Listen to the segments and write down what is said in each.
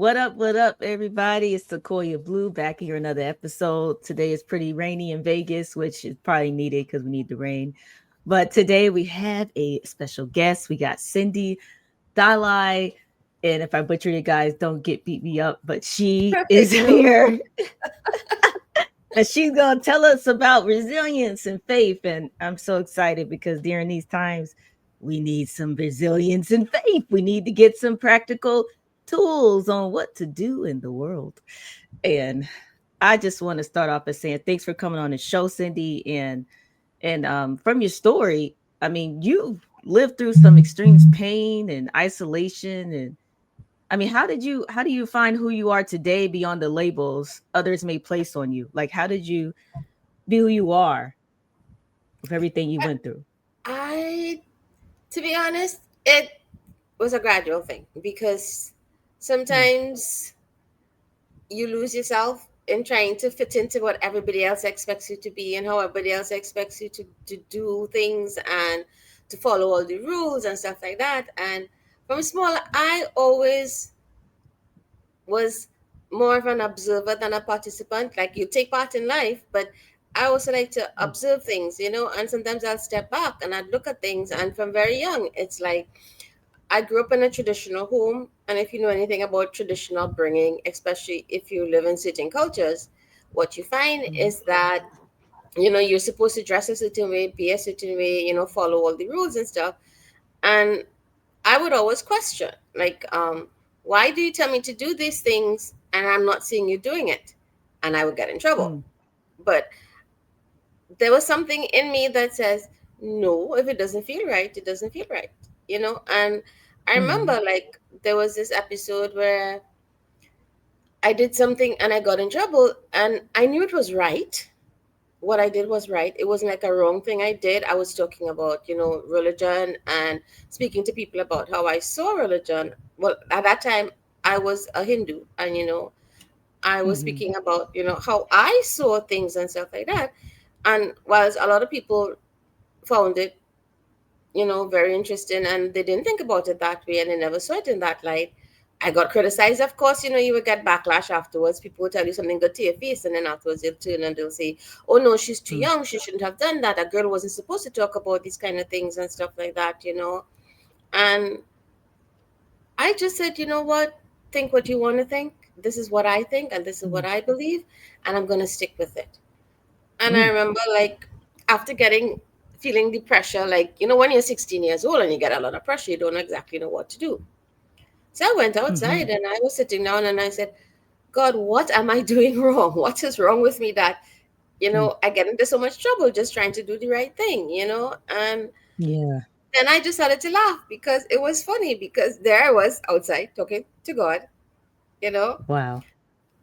What up, everybody? It's Siquoyia Blue back here another episode. Today is pretty rainy in Vegas, which is probably needed because we need the rain. But today we have a special guest. We got Cyndee Dalai, and if I butcher you guys, don't get beat me up. But she is Perfect. No. here, and she's gonna tell us about resilience and faith. And I'm so excited because during these times, we need some resilience and faith. We need to get some practical tools on what to do in the world. And I just want to start off by saying thanks for coming on the show, Cyndee. And from your story, I mean, you lived through some extreme pain and isolation. And I mean, how do you find who you are today beyond the labels others may place on you? Like, how did you be who you are with everything you went through? I, to be honest, it was a gradual thing because Mm, sometimes you lose yourself in trying to fit into what everybody else expects you to be and how everybody else expects you to do things and to follow all the rules and stuff like that. And from small, I always was more of an observer than a participant. Like you take part in life, but I also like to mm, observe things, and sometimes I'll step back and I'd look at things. And from very young, it's like I grew up in a traditional home. And if you know anything about traditional bringing, especially if you live in certain cultures, what you find mm, is that, you're supposed to dress a certain way, be a certain way, follow all the rules and stuff. And I would always question, like, why do you tell me to do these things and I'm not seeing you doing it? And I would get in trouble. mm, But there was something in me that says, no, if it doesn't feel right, it doesn't feel right, And I mm, remember, like, there was this episode where I did something and I got in trouble, and I knew it was right. What I did was right. It wasn't like a wrong thing I did. I was talking about, religion and speaking to people about how I saw religion. Well, at that time, I was a Hindu, and, I was mm, speaking about, how I saw things and stuff like that. And whilst a lot of people found it, very interesting, and they didn't think about it that way and they never saw it in that light, I got criticized. Of course, you would get backlash afterwards. People will tell you something good to your face, and then afterwards they'll turn and they'll say, oh no, she's too mm, young, she shouldn't have done that, a girl wasn't supposed to talk about these kind of things and stuff like that. And I just said, you know what, think what you want to think. This is what I think and this is what mm, I believe, and I'm going to stick with it. And I mm, remember, like, after feeling the pressure, like, when you're 16 years old and you get a lot of pressure, you don't exactly know what to do. So I went mhm, outside and I was sitting down and I said, God, what am I doing wrong? What is wrong with me that, mm. I get into so much trouble just trying to do the right thing? And Yeah. then I just started to laugh because it was funny, because there I was outside talking to God, you know, Wow.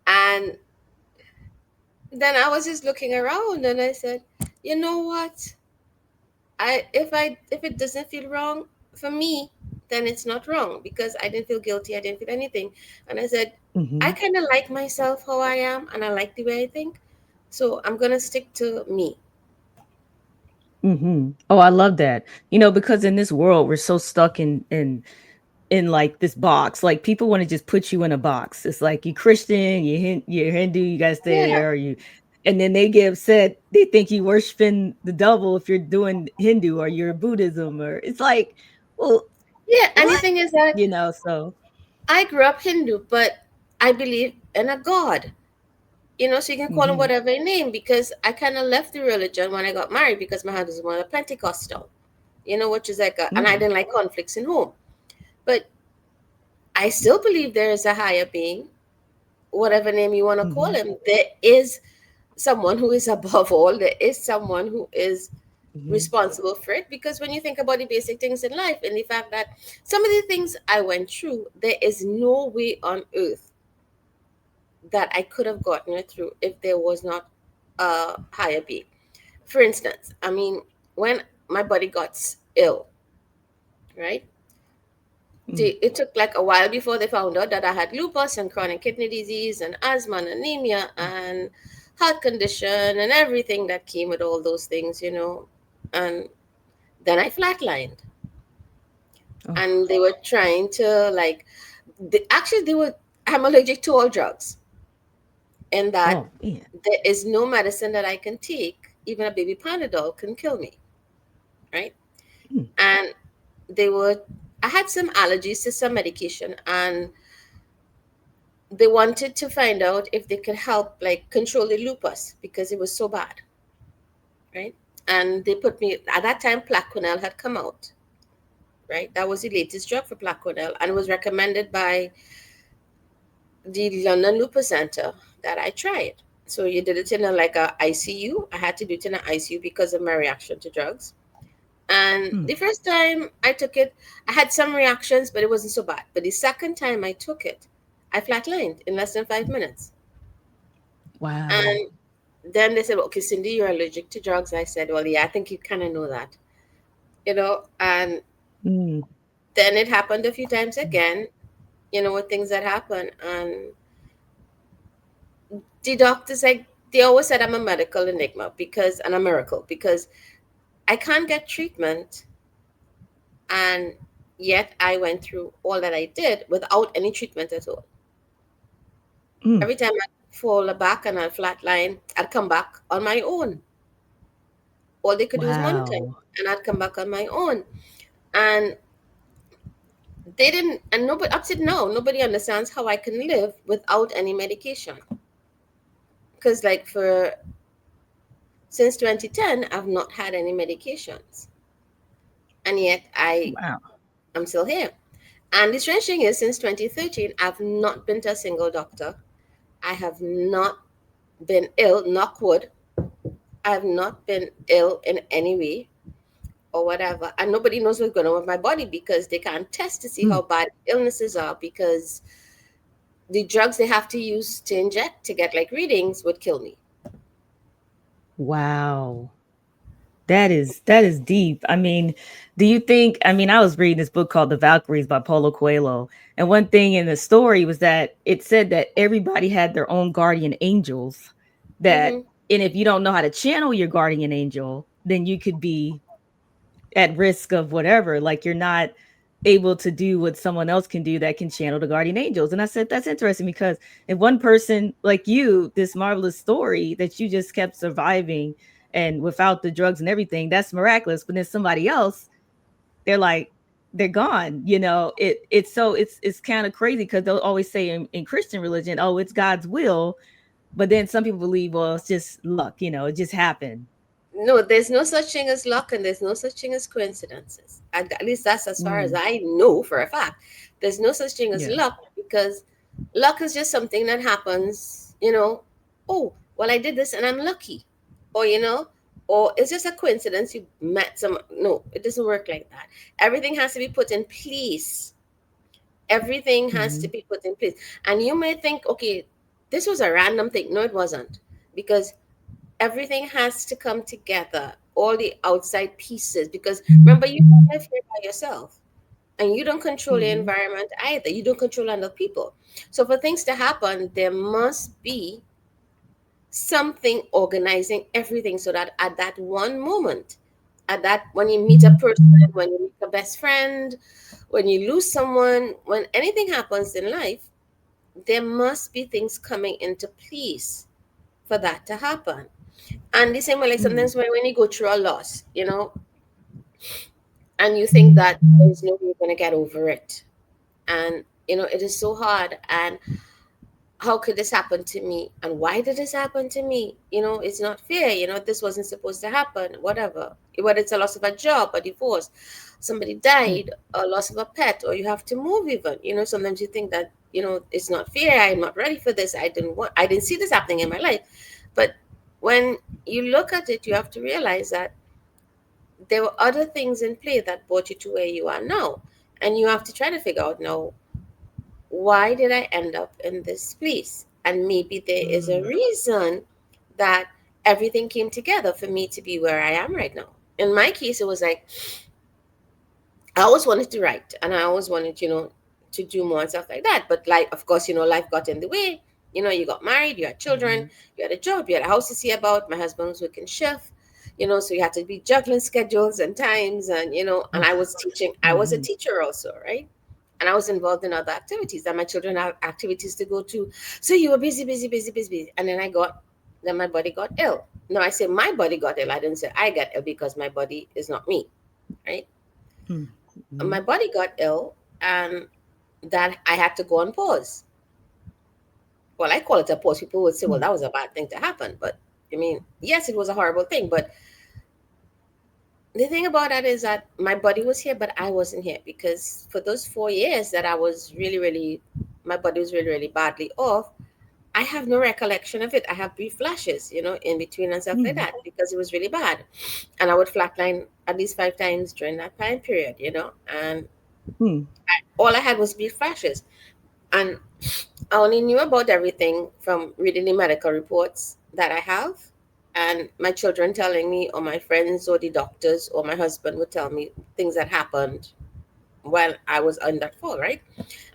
and then I was just looking around and I said, you know what? If it doesn't feel wrong for me, then it's not wrong, because I didn't feel guilty, I didn't feel anything. And I said, I Mhm, kind of like myself how I am, and I like the way I think, so I'm gonna stick to me. mhm. Oh, I love that. Because in this world, we're so stuck in like this box. Like people want to just put you in a box. It's like you Christian, you're Hindu, you gotta stay Yeah, there, or you and then they get upset. They think you worshiping the devil if you're doing Hindu or you're Buddhism or it's like, well, yeah. And the what? thing is that So I grew up Hindu, but I believe in a God. So you can call him mhm, whatever name, because I kind of left the religion when I got married because my husband was a Pentecostal, which is like and I mm, didn't like conflicts in home. But I still believe there is a higher being, whatever name you want to call mhm, him. There is someone who is above all. There is someone who is mhm, responsible for it. Because when you think about the basic things in life and the fact that some of the things I went through, there is no way on earth that I could have gotten it through if there was not a higher being. For instance, I mean, when my body got ill, right? mm, It took like a while before they found out that I had lupus and chronic kidney disease and asthma and anemia and heart condition and everything that came with all those things. And then I flatlined, oh, and they were trying to, like, actually they were. I'm allergic to all drugs, and that Oh yeah. there is no medicine that I can take, even a baby Panadol can kill me, right? Mm. And they were, I had some allergies to some medication, and they wanted to find out if they could help like control the lupus because it was so bad, right? And they put me at that time. Plaquenil had come out, right? That was the latest drug for Plaquenil, and it was recommended by the London Lupus Center that I tried. So you did it in a ICU. I had to do it in an ICU because of my reaction to drugs. And Mm. the first time I took it, I had some reactions, but it wasn't so bad. But the second time I took it, I flatlined in less than 5 minutes. Wow. And then they said, "Well, okay, Cyndee, you're allergic to drugs." I said, "Well, yeah, I think you kind of know that, And Mm. then it happened a few times again, with things that happen. And the doctors, like, they always said I'm a medical enigma and a miracle because I can't get treatment. And yet I went through all that I did without any treatment at all. Mm. Every time I'd fall back and I'd flatline, I'd come back on my own. All they could do is monitor me, Wow. and I'd come back on my own. And they didn't, and nobody, up to now, nobody understands how I can live without any medication. Because, like, since 2010, I've not had any medications. And yet Wow. I'm still here. And the strange thing is, since 2013, I've not been to a single doctor. I have not been ill, knock wood. I have not been ill in any way or whatever. And nobody knows what's going on with my body because they can't test to see Mm. how bad illnesses are, because the drugs they have to use to inject to get like readings would kill me. Wow. That is deep. I mean, do you think, I mean, I was reading this book called The Valkyries by Paulo Coelho, and one thing in the story was that it said that everybody had their own guardian angels, that Mm-hmm. and if you don't know how to channel your guardian angel, then you could be at risk of whatever, like you're not able to do what someone else can do that can channel the guardian angels. And I said that's interesting because if one person like you, this marvelous story that you just kept surviving and without the drugs and everything, that's miraculous. But then somebody else, they're like, they're gone. It's kind of crazy because they'll always say in Christian religion, oh, it's God's will. But then some people believe, well, it's just luck, it just happened. No, there's no such thing as luck, and there's no such thing as coincidences. At least that's as far as Mm, I know for a fact. There's no such thing as yeah. luck, because luck is just something that happens, Oh, well, I did this and I'm lucky. Or, or it's just a coincidence you met some. No, it doesn't work like that. Everything has to be put in place. Everything has to Hmm. be put in place. And you may think, okay, this was a random thing. No, it wasn't. Because everything has to come together, all the outside pieces, because remember, you don't live here by yourself, and you don't control the Hmm. environment either. You don't control other people. So for things to happen, there must be something organizing everything, so that at that one moment, at that when you meet a person, when you meet a best friend, when you lose someone, when anything happens in life, there must be things coming into place for that to happen. And the same way, like Mm, sometimes when you go through a loss, and you think that there's no way you're going to get over it. And, it is so hard. And how could this happen to me? And why did this happen to me? It's not fair. This wasn't supposed to happen, whatever. Whether it's a loss of a job, a divorce, somebody mm, died, a loss of a pet, or you have to move even. Sometimes you think that, it's not fair. I'm not ready for this. I didn't see this happening in my life. But when you look at it, you have to realize that there were other things in play that brought you to where you are now. And you have to try to figure out now, why did I end up in this place? And maybe there is a mm, reason that everything came together for me to be where I am right now. In my case, it was like I always wanted to write, and I always wanted, to do more and stuff like that. But like, of course, life got in the way. You got married, you had children, mhm, you had a job, you had a house to see about. My husband was working shift, so you had to be juggling schedules and times, and and I was teaching. I was a mhm, teacher also, right? and I was involved in other activities, and my children have activities to go to. So you were busy, busy, busy, busy, busy. And then my body got ill. No, I say my body got ill. I didn't say I got ill because my body is not me, right? My Mm-hmm. body got ill, and that I had to go on pause. Well, I call it a pause. People would say, well, that was a bad thing to happen. But I mean, yes, it was a horrible thing. But the thing about that is that my body was here, but I wasn't here, because for those 4 years that I was really, really, my body was really, really badly off. I have no recollection of it. I have brief flashes, in between and stuff like Mm-hmm. that, because it was really bad. And I would flatline at least 5 times during that time period, and all I had was brief flashes. And I only knew about everything from reading the medical reports that I have, and my children telling me, or my friends, or the doctors, or my husband would tell me things that happened while I was on that fall, right?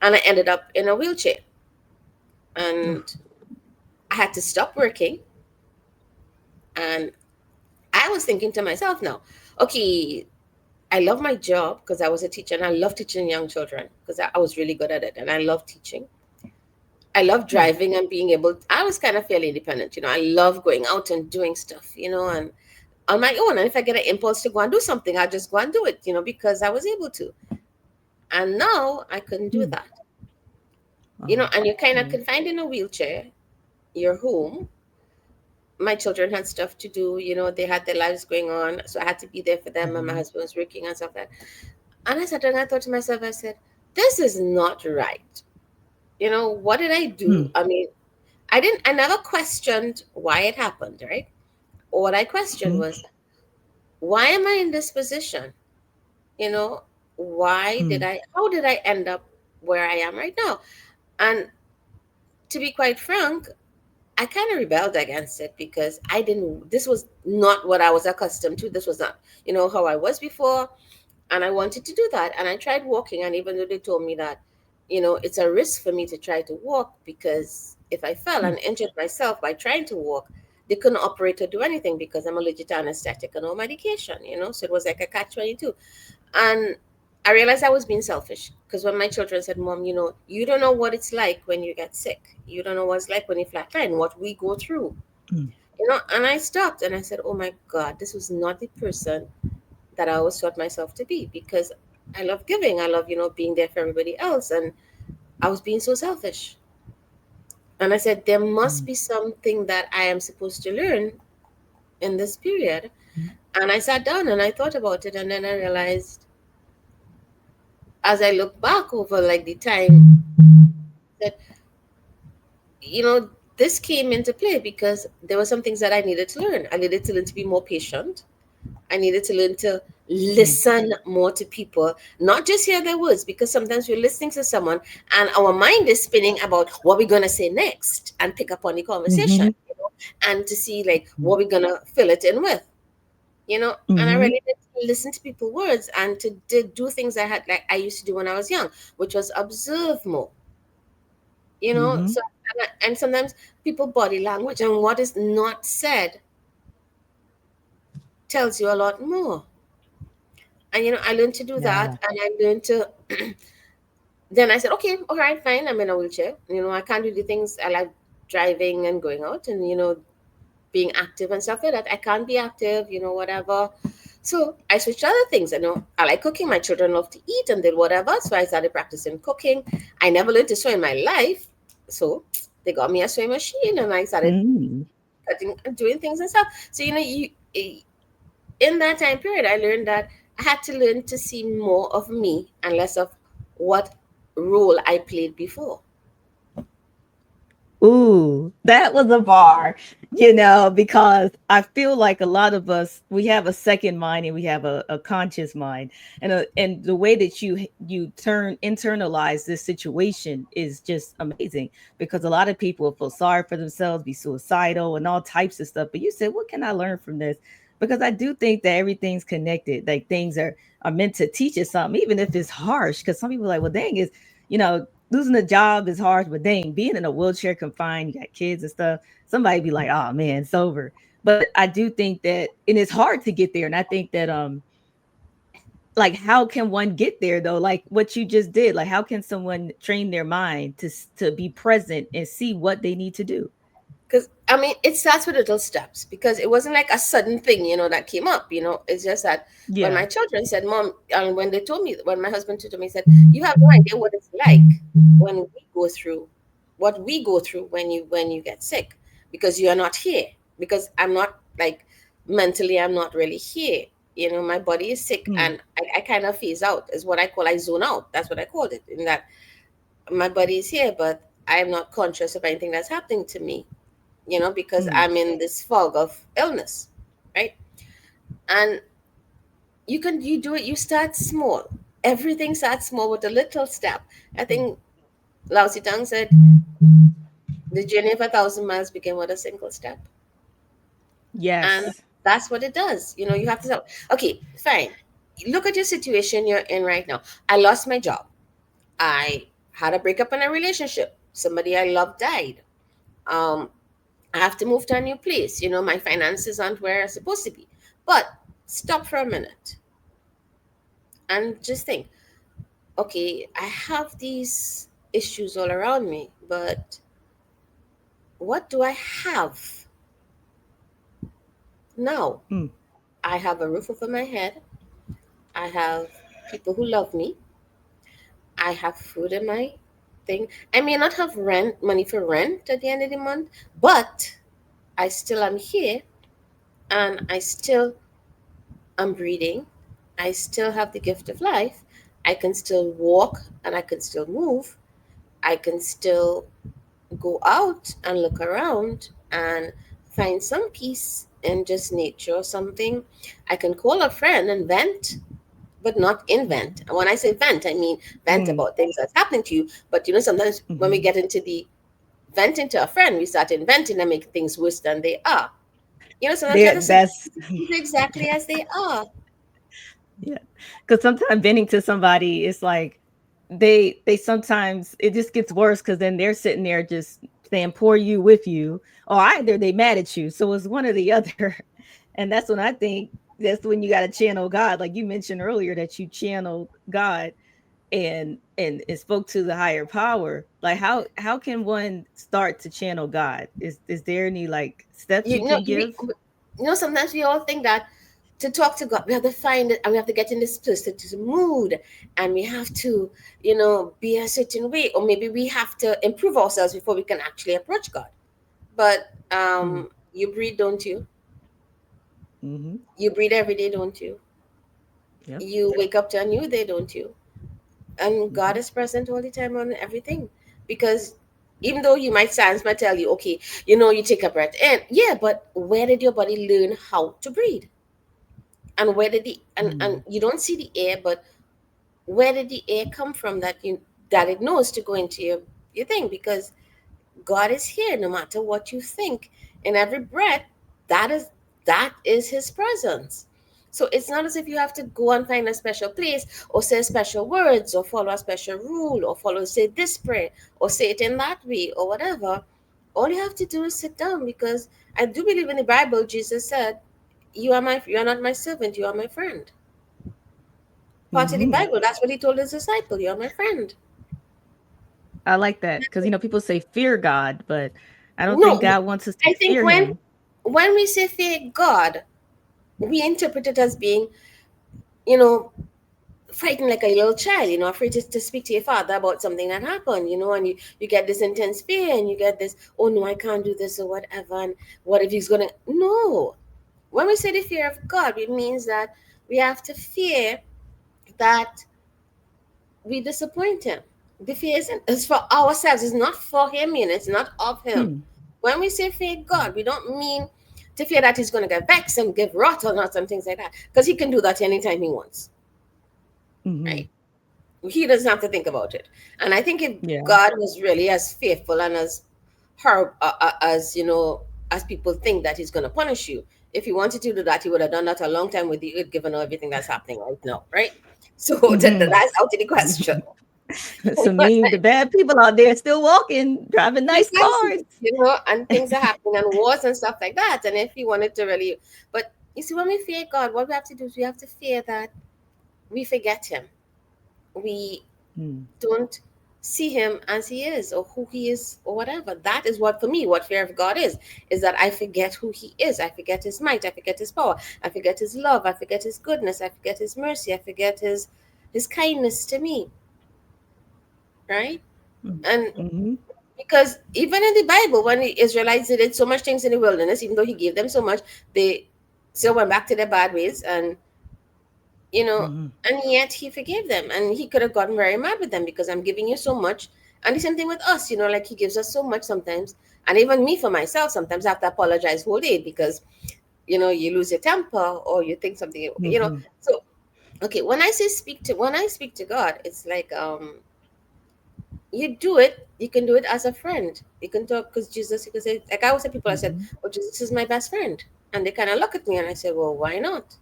And I ended up in a wheelchair, and I had to stop working. And I was thinking to myself now, okay, I love my job because I was a teacher, and I love teaching young children because I was really good at it, and I love teaching. I love driving and being able. I was kind of fairly independent. I love going out and doing stuff, and on my own. And if I get an impulse to go and do something, I just go and do it, because I was able to. And now I couldn't do that, and you're kind of confined in a wheelchair. You're home. My children had stuff to do, they had their lives going on. So I had to be there for them, and my husband was working and stuff like that. And I sat down and I thought to myself, I said, this is not right. What did I do? I mean, I never questioned why it happened, right? What I questioned was, why am I in this position? You know, how did I end up where I am right now? And to be quite frank, I kind of rebelled against it, because this was not what I was accustomed to. This was not, how I was before. And I wanted to do that. And I tried walking. And even though they told me that, it's a risk for me to try to walk, because if I fell and injured myself by trying to walk, they couldn't operate or do anything, because I'm allergic to anesthetic and no medication, So it was like a catch-22. And I realized I was being selfish, because when my children said, Mom, you don't know what it's like when you get sick. You don't know what it's like when you flatline, what we go through. And I stopped and I said, oh my God, this was not the person that I always thought myself to be, because I love giving. I love, being there for everybody else. And I was being so selfish. And I said, there must be something that I am supposed to learn in this period. And I sat down and I thought about it. And then I realized, as I look back over like the time, that, this came into play because there were some things that I needed to learn. I needed to learn to be more patient. I needed to learn to listen more to people, not just hear their words, because sometimes we're listening to someone and our mind is spinning about what we're going to say next and pick up on the conversation, and to see like what we're going to fill it in with, and I really did listen to people's words, and to do things I used to do when I was young, which was observe more, so, and sometimes people body language and what is not said tells you a lot more. And I learned to do that, and I learned to. Then I said, okay, all right, fine. I'm in a wheelchair. I can't do the things I like, driving and going out, and being active and stuff like that. I can't be active, whatever. So I switched to other things. I like cooking. My children love to eat and did whatever. So I started practicing cooking. I never learned to sew in my life, so they got me a sewing machine, and I started cutting and doing things and stuff. So in that time period, I learned that I had to learn to see more of me and less of what role I played before. Ooh, that was a bar, because I feel like a lot of us, we have a second mind and we have a conscious mind. And the way that you internalize this situation is just amazing, because a lot of people feel sorry for themselves, be suicidal and all types of stuff. But you said, what can I learn from this? Because I do think that everything's connected. Like things are meant to teach us something, even if it's harsh. Because some people are like, well, dang, losing a job is hard, but dang, being in a wheelchair confined, you got kids and stuff, somebody be like, oh man, it's over. But I do think that, and it's hard to get there. And I think that like how can one get there though? Like what you just did. Like how can someone train their mind to be present and see what they need to do? Because I mean, it starts with little steps, because it wasn't like a sudden thing, that came up. It's just that when Yeah. my children said, "Mom," and when they told me, when my husband told me, he said, "You have no idea what it's like when we go through what we go through when you get sick, because you are not here. Because I'm not, like, mentally, I'm not really here. My body is sick, Mm, and I kind of phase out, is what I call, I zone out. That's what I called it. In that my body is here, but I'm not conscious of anything that's happening to me, because mm, I'm in this fog of illness, right? And you do it, you start small. Everything starts small with a little step. I mm. think Lao Tse said, the journey of 1,000 miles began with a single step. And Yes. that's what it does. You have to tell, okay, fine. Look at your situation you're in right now. I lost my job. I had a breakup in a relationship. Somebody I love died. Um, I have to move to a new place. My finances aren't where they're supposed to be. But stop for a minute and just think, okay, I have these issues all around me, but what do I have now? Mm, I have a roof over my head. I have people who love me. I have food in my thing. I may not have money for rent at the end of the month, but I still am here, and I still am breathing. I still have the gift of life. I can still walk, and I can still move. I can still go out and look around and find some peace in just nature or something. I can call a friend and vent, but not invent. And when I say vent, I mean vent mm, about things that's happening to you. But sometimes when we mhm. get into the venting to a friend, we start inventing and make things worse than they are. Sometimes you have There, to sit that's exactly as they are. yeah. Because sometimes venting to somebody, it's like they sometimes it just gets worse because then they're sitting there just saying poor you with you, or either they mad at you. So it's one or the other. And that's when I think that's when you got to channel God. Like you mentioned earlier that you channeled God and it spoke to the higher power. Like how can one start to channel God? Is there any like steps You you know, can we, give? sometimes we all think that to talk to God, we have to find it, and we have to get in this specific mood, and we have to, be a certain way, or maybe we have to improve ourselves before we can actually approach God. But Mm, you breathe, don't you? mm-hmm. You breathe every day, don't you? Yep. You wake up to a new day, don't you? And God Mm-hmm. is present all the time on everything. Because even though science might tell you, okay, you take a breath in, yeah, but where did your body learn how to breathe? And where did the and Mm, you don't see the air, but where did the air come from that it knows to go into your thing? Because God is here no matter what you think. In every breath, that is that is his presence. So it's not as if you have to go and find a special place, or say special words, or follow a special rule, or say this prayer, or say it in that way, or whatever. All you have to do is sit down, because I do believe in the Bible Jesus said, you are not my servant, you are my friend. Part of the mm-hmm. Bible, that's what he told his disciple, you're my friend. I like that because people say fear God, but I don't think No, God wants us to I think fear Him. when we say fear God, we interpret it as being, you know, frightened like a little child, afraid to speak to your father about something that happened, and you get this intense fear, and you get this, oh no, I can't do this or whatever, and what if he's gonna, no. When we say the fear of God, it means that we have to fear that we disappoint him. The fear is for ourselves, it's not for him, it's not of him. Hmm. When we say fear God, we don't mean to fear that he's going to get vexed and give wrath or not and things like that, because he can do that anytime he wants, Mm-hmm. right? He doesn't have to think about it. And I think if Yeah. God was really as faithful and as as as people think that he's going to punish you, if he wanted to do that, he would have done that a long time with the earth, given everything that's happening right now, right? So Mm-hmm. that's out of the question. So mean the bad people out there still walking, driving nice Precisely, cars. and things are happening and wars and stuff like that. And if you wanted to really, but you see, when we fear God, what we have to do is we have to fear that we forget him. We Mm. don't see him as he is or who he is or whatever. That is what, for me, what fear of God is that I forget who he is. I forget his might. I forget his power. I forget his love. I forget his goodness. I forget his mercy. I forget his kindness to me, right? Mm. And Mhm. because even in the Bible, when the Israelites did so much things in the wilderness, even though he gave them so much, they still went back to their bad ways. And Mhm. and yet he forgave them, and he could have gotten very mad with them because I'm giving you so much. And the same thing with us, like he gives us so much sometimes. And even me, for myself, sometimes I have to apologize whole day because you lose your temper or you think something. Mhm. So okay, when I speak to God, it's like you can do it as a friend. You can talk, because Jesus, you can say, like I always say, people, I said, Mhm. oh, Jesus is my best friend. And they kind of look at me and I said, well, why not?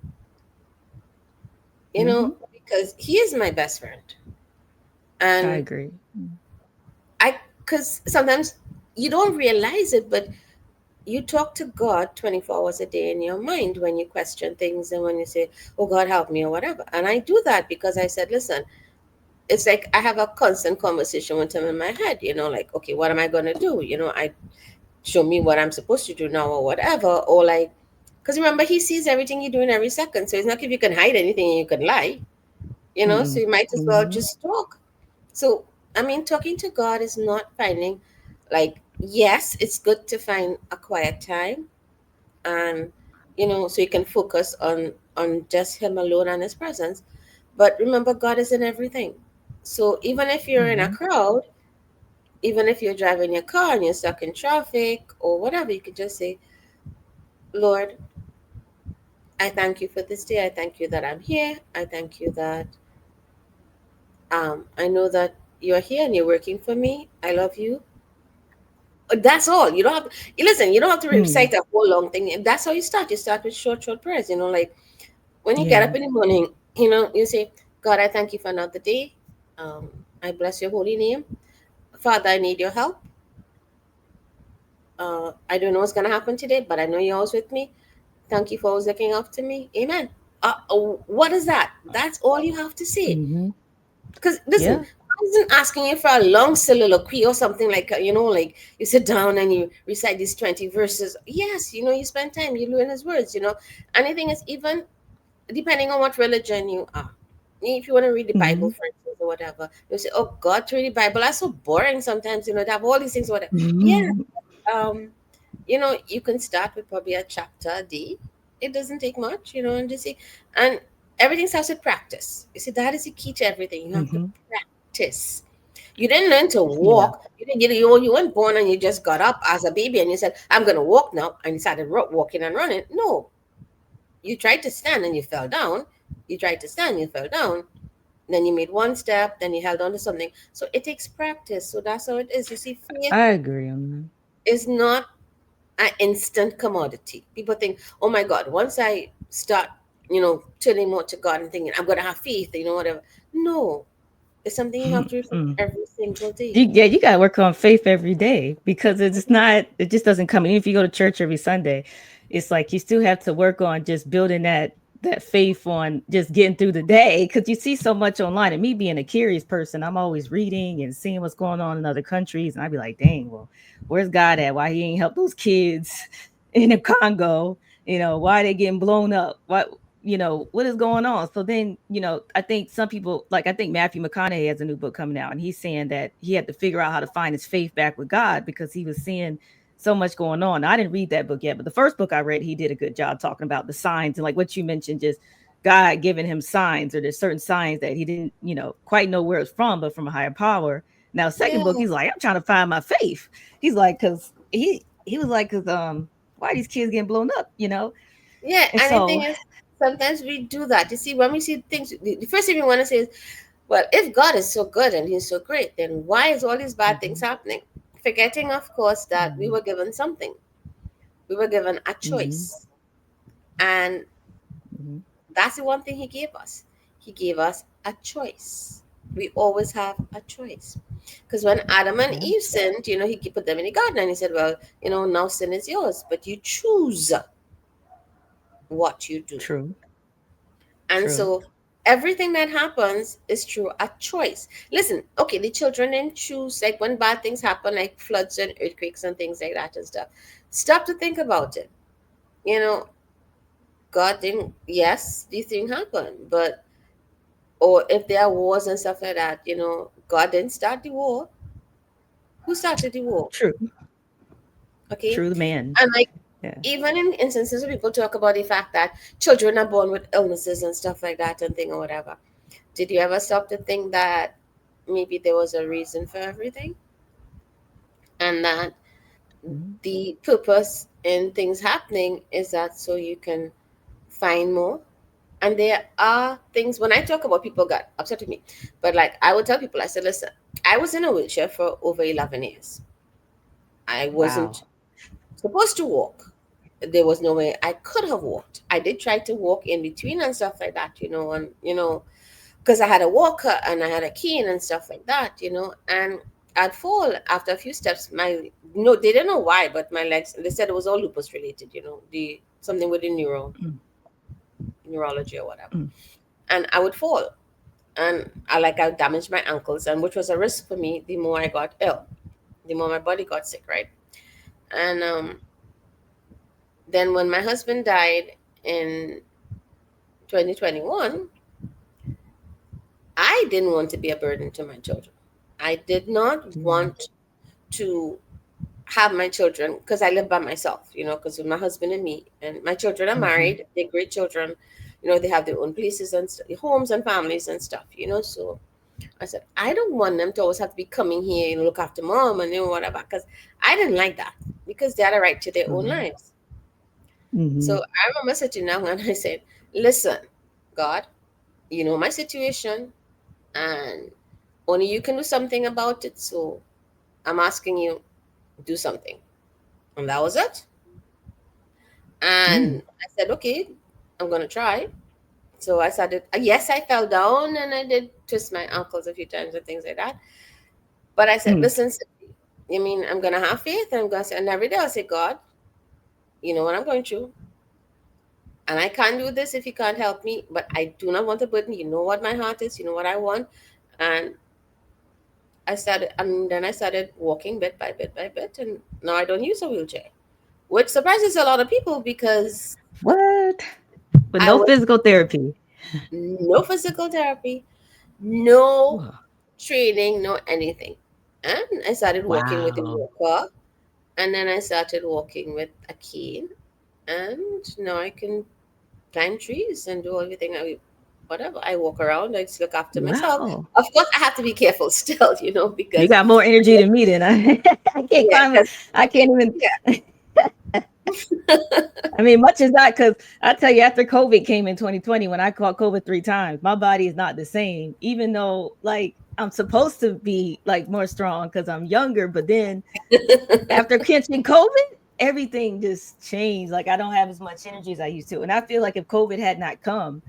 Mhm. Because he is my best friend. I And agree. Mm. because sometimes you don't realize it, but you talk to God 24 hours a day in your mind when you question things and when you say, oh, God, help me, or whatever. And I do that because I said, listen, it's like I have a constant conversation with him in my head, like, okay, what am I going to do? I show me what I'm supposed to do now or whatever. Or like, because remember, he sees everything you do in every second. So it's not like you can hide anything and you can lie, so Mm-mm. you might as well Mhm. just talk. So, I mean, talking to God is not finding, like, yes, it's good to find a quiet time, and so you can focus on just him alone and his presence. But remember, God is in everything. So even if you're in a Mhm. crowd, even if you're driving your car and you're stuck in traffic or whatever, you can just say, Lord, I thank you for this day. I thank you that I'm here. I thank you that I know that you're here and you're working for me. I love you. That's all. You don't have to listen. You don't have to Mm. recite a whole long thing. And that's how you start. You start with short, short prayers. Like when you get Yeah. up in the morning, you say, God, I thank you for another day. I bless your holy name. Father, I need your help. I don't know what's going to happen today, but I know you're always with me. Thank you for always looking after me. Amen. What is that? That's all you have to say. Mhm. Because listen, Yeah. I wasn't asking you for a long soliloquy or something like like you sit down and you recite these 20 verses. Yes, you spend time, you learn his words. Anything is, even depending on what religion you are. If you want to read the Bible, Mhm. for instance, or whatever, you say, "Oh God, to read the Bible, that's so boring sometimes." To have all these things, or whatever. Yeah, Mhm. um, you can start with probably a chapter a day. It doesn't take much, and just see. And everything starts with practice. You see, that is the key to everything. You have to Mhm. practice. You didn't learn to Yeah. walk. You didn't get you weren't born and you just got up as a baby and you said, "I'm gonna walk now," and you started walking and running. No, you tried to stand and you fell down. You tried to stand, you fell down. Then you made one step, then you held on to something. So it takes practice. So that's how it is. You see, faith I agree on that. is not an instant commodity. People think, oh my God, once I start, turning more to God and thinking I'm gonna have faith, whatever. No, it's something you have to reflect Mm. every single day. You gotta work on faith every day because it's not it just doesn't come. Even if you go to church every Sunday, it's like you still have to work on just building that faith on just getting through the day because you see so much online. And me being a curious person, I'm always reading and seeing what's going on in other countries, and I'd be like, dang, well, where's God at? Why he ain't help those kids in the Congo? Why they getting blown up? What is going on? So then, I think some people, like I think Matthew McConaughey has a new book coming out, and he's saying that he had to figure out how to find his faith back with God because he was seeing so much going on. Now, I didn't read that book yet, but the first book I read, he did a good job talking about the signs and like what you mentioned, just God giving him signs, or there's certain signs that he didn't, quite know where it's from, but from a higher power. Now, second Yeah, book, he's like, I'm trying to find my faith. He's like, because he was like, because why are these kids getting blown up? yeah. And And the so thing is, sometimes we do that. You see, when we see things, the first thing we want to say is, well, if God is so good and He's so great, then why is all these bad things mhm, happening? Forgetting, of course, that we mhm, were given something. We were given a mhm, choice. And mhm. that's the one thing He gave us. He gave us a choice. We always have a choice. Because when Adam and Yeah, Eve sinned, He put them in the garden and He said, well, now sin is yours, but you choose what you do. true, And true. so, everything that happens is through a choice. Listen, okay, the children didn't choose, like when bad things happen, like floods and earthquakes and things like that and stuff. Stop to think about it. You know, God didn't, yes, these things happen, but, or if there are wars and stuff like that, God didn't start the war. Who started the war? True. Okay. True the man. And like, Yeah. even in instances where people talk about the fact that children are born with illnesses and stuff like that and thing or whatever, did you ever stop to think that maybe there was a reason for everything, and that Mhm. the purpose in things happening is that so you can find more? And there are things, when I talk about, people got upset with me, but like I would tell people, I said, listen, I was in a wheelchair for over 11 years. I wasn't Wow. supposed to walk. There was no way I could have walked. I did try to walk in between and stuff like that, and because I had a walker and I had a cane and stuff like that, and I'd fall after a few steps. My no, they didn't know why, but my legs. They said it was all lupus related, the something with the Mm, neurology or whatever. mm, And I would fall, and I damaged my ankles, and which was a risk for me. The more I got ill, the more my body got sick, right? And then when my husband died in 2021, I didn't want to be a burden to my children. I did not mm, want to have my children, because I live by myself, because with my husband and me, and my children are mhm, married. They're great children. They have their own places and homes and families and stuff, So I said, I don't want them to always have to be coming here and look after mom and whatever, because I didn't like that, because they had a right to their own mhm, lives. So mhm, I remember sitting down and I said, listen, God, you know my situation, and only you can do something about it. So I'm asking you, do something. And that was it. mm, And I said, okay, I'm going to try. So I started, yes, I fell down and I did twist my ankles a few times and things like that. But I said, mm, listen, Cyndee, I'm going to have faith, and I'm going to say, and every day I'll say, God, you know what I'm going through. And I can't do this if you can't help me, but I do not want a burden. You know what my heart is, you know what I want. And then I started walking bit by bit by bit, and now I don't use a wheelchair, which surprises a lot of people, because what? But I no was physical therapy. no physical therapy, no Whoa. training, no anything. And I started walking with a Wow. walker, and then I started walking with a cane, and now I can climb trees and do everything. Whatever, I walk around, I just look after myself. Wow. Of course, I have to be careful still, You because got more energy than me then. I can't yeah, climb. because I can't even. yeah. I mean, much as that, because I tell you, after COVID came in 2020, when I caught COVID 3 times, my body is not the same. Even though, like, I'm supposed to be like more strong because I'm younger, but then after catching COVID, everything just changed. Like, I don't have as much energy as I used to, and I feel like if COVID had not come,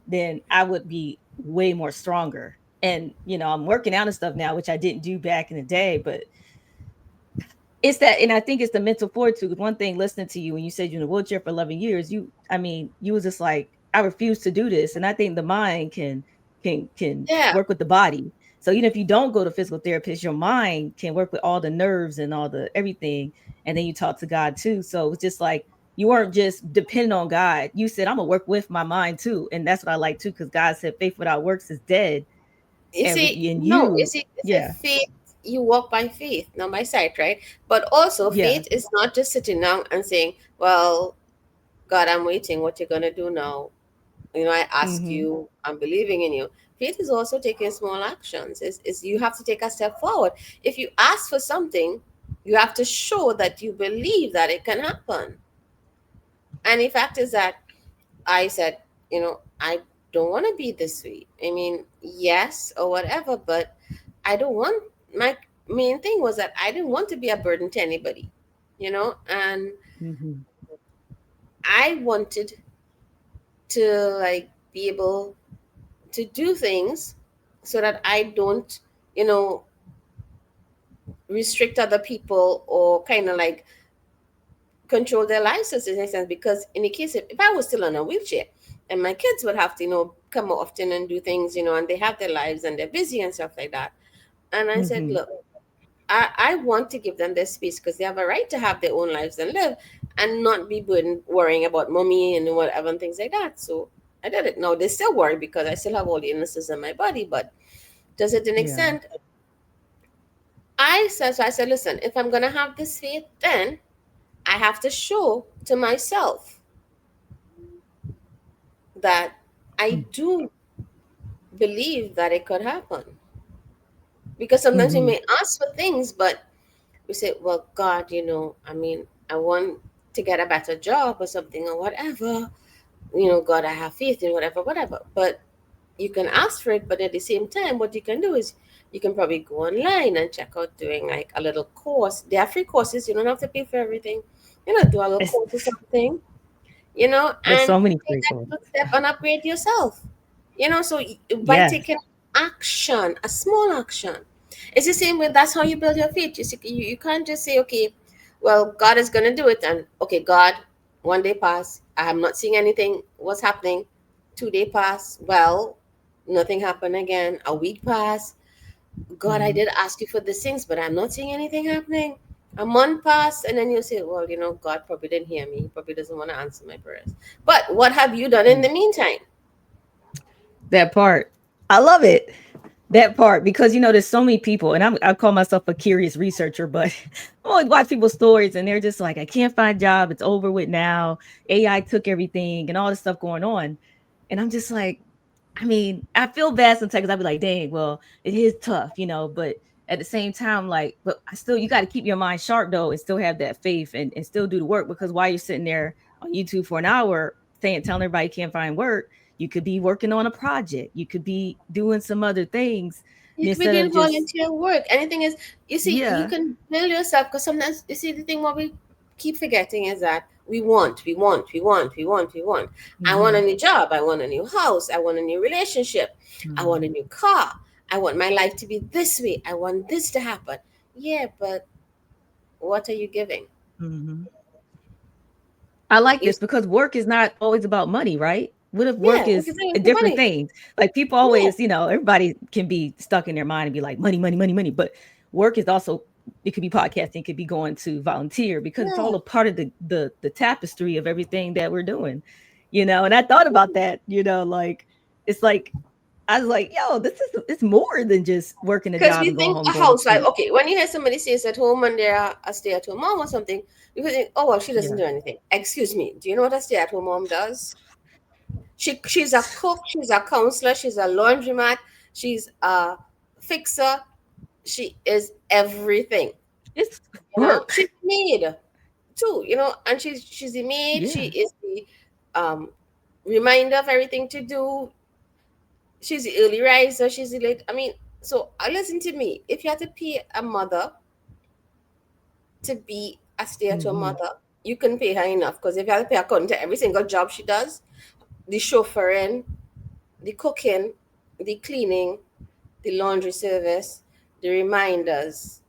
then I would be way more stronger. And I'm working out and stuff now, which I didn't do back in the day, but it's that, and I think it's the mental fortitude. One thing, listening to you when you said you're in a wheelchair for 11 years, I mean, you was just like, I refuse to do this. And I think the mind can Yeah. work with the body. So even if you don't go to physical therapist, your mind can work with all the nerves and all the everything. And then you talk to God too. So it's just like you weren't just depending on God. You said, I'm gonna work with my mind too. And that's what I like too, because God said faith without works is dead. You And with see, in no, you you, see, it's a yeah, faith. You walk by faith, not by sight, right? But also, yeah. faith is not just sitting down and saying, well, God, I'm waiting. What you're going to do now? I ask Mm-hmm. you, I'm believing in you. Faith is also taking small actions. Is you have to take a step forward. If you ask for something, you have to show that you believe that it can happen. And the fact is that I said, I don't want to be this way. I mean, yes, or whatever, but I don't want, my main thing was that I didn't want to be a burden to anybody, and Mm-hmm. I wanted to like be able to do things so that I don't, you know, restrict other people or kind of like control their lives to a certain extent. Because in the case if I was still in a wheelchair, and my kids would have to, come often and do things, and they have their lives and they're busy and stuff like that. And I said, Mm-hmm. look, I want to give them their space because they have a right to have their own lives and live and not be burdened worrying about mommy and whatever and things like that. So I did it. Now they still worry because I still have all the illnesses in my body, but to a certain Yeah. extent, I said, listen, if I'm gonna have this faith, then I have to show to myself that I do believe that it could happen. Because sometimes we Mm-hmm. may ask for things, but we say, well, God, I mean, I want to get a better job or something or whatever. God, I have faith in whatever, whatever. But you can ask for it, but at the same time, what you can do is you can probably go online and check out doing like a little course. They are free courses, you don't have to pay for everything. Do a little It's, course or something, there's and so many take free that courses. little step and upgrade yourself. So by Yes. taking action, a small action, it's the same way. That's how you build your faith. You can't just say, okay, well, God is going to do it. And okay, God, one day pass. I am not seeing anything. What's happening? 2 day pass. Well, nothing happened again. A week pass. God, I Mm-hmm. did ask you for these things, but I'm not seeing anything happening. A month passed, and then you say, well, God probably didn't hear me. He probably doesn't want to answer my prayers. But what have you done in the meantime? That part. I love it. That part, because there's so many people, and I call myself a curious researcher, but I always watch people's stories and they're just like, I can't find a job, it's over with now. AI took everything and all this stuff going on. And I'm just like, I mean, I feel bad sometimes because I'd be like, dang, well, it is tough, but at the same time, like, but I still, you got to keep your mind sharp though, and still have that faith and still do the work, because while you're sitting there on YouTube for an hour telling everybody you can't find work, you could be working on a project, you could be doing some other things You could be instead of doing just, volunteer work. Anything is, you see, you yeah. can build yourself because sometimes, you see, the thing what we keep forgetting is that we want. I want a Hmm. new job. I want a new house. I want a new relationship. I want a Hmm. new car. I want my life to be this way. I want this to happen. Yeah, but what are you giving? Hmm. I like You, this because work is not always about money, right? What if work yeah, if is you're saying a for different money, things? Like people yeah, always, everybody can be stuck in their mind and be like, money, money, money, money. But work is also, it could be podcasting, it could be going to volunteer, because it's yeah. all a part of the tapestry of everything that we're doing. And I thought about that, like it's like I was like, yo, it's more than just working a Because job we and going think home a and going to housewife, sleep. okay, when you hear somebody stays at home and they're a stay at home mom or something, you could think, oh, well, she doesn't Yeah. do anything. Excuse me, do you know what a stay at home mom does? She's a cook, she's a counselor, she's a laundromat, she's a fixer, she is everything. It's work. She's a maid too, and she's the maid, she Yeah. is the reminder of everything to do. She's the early riser, she's the late. I mean, so listen to me. If you had to pay a mother to be a stay-at-home Hmm. mother, you couldn't pay her enough because if you had to pay according to every single job she does, the chauffeuring, the cooking, the cleaning, the laundry service, the reminders,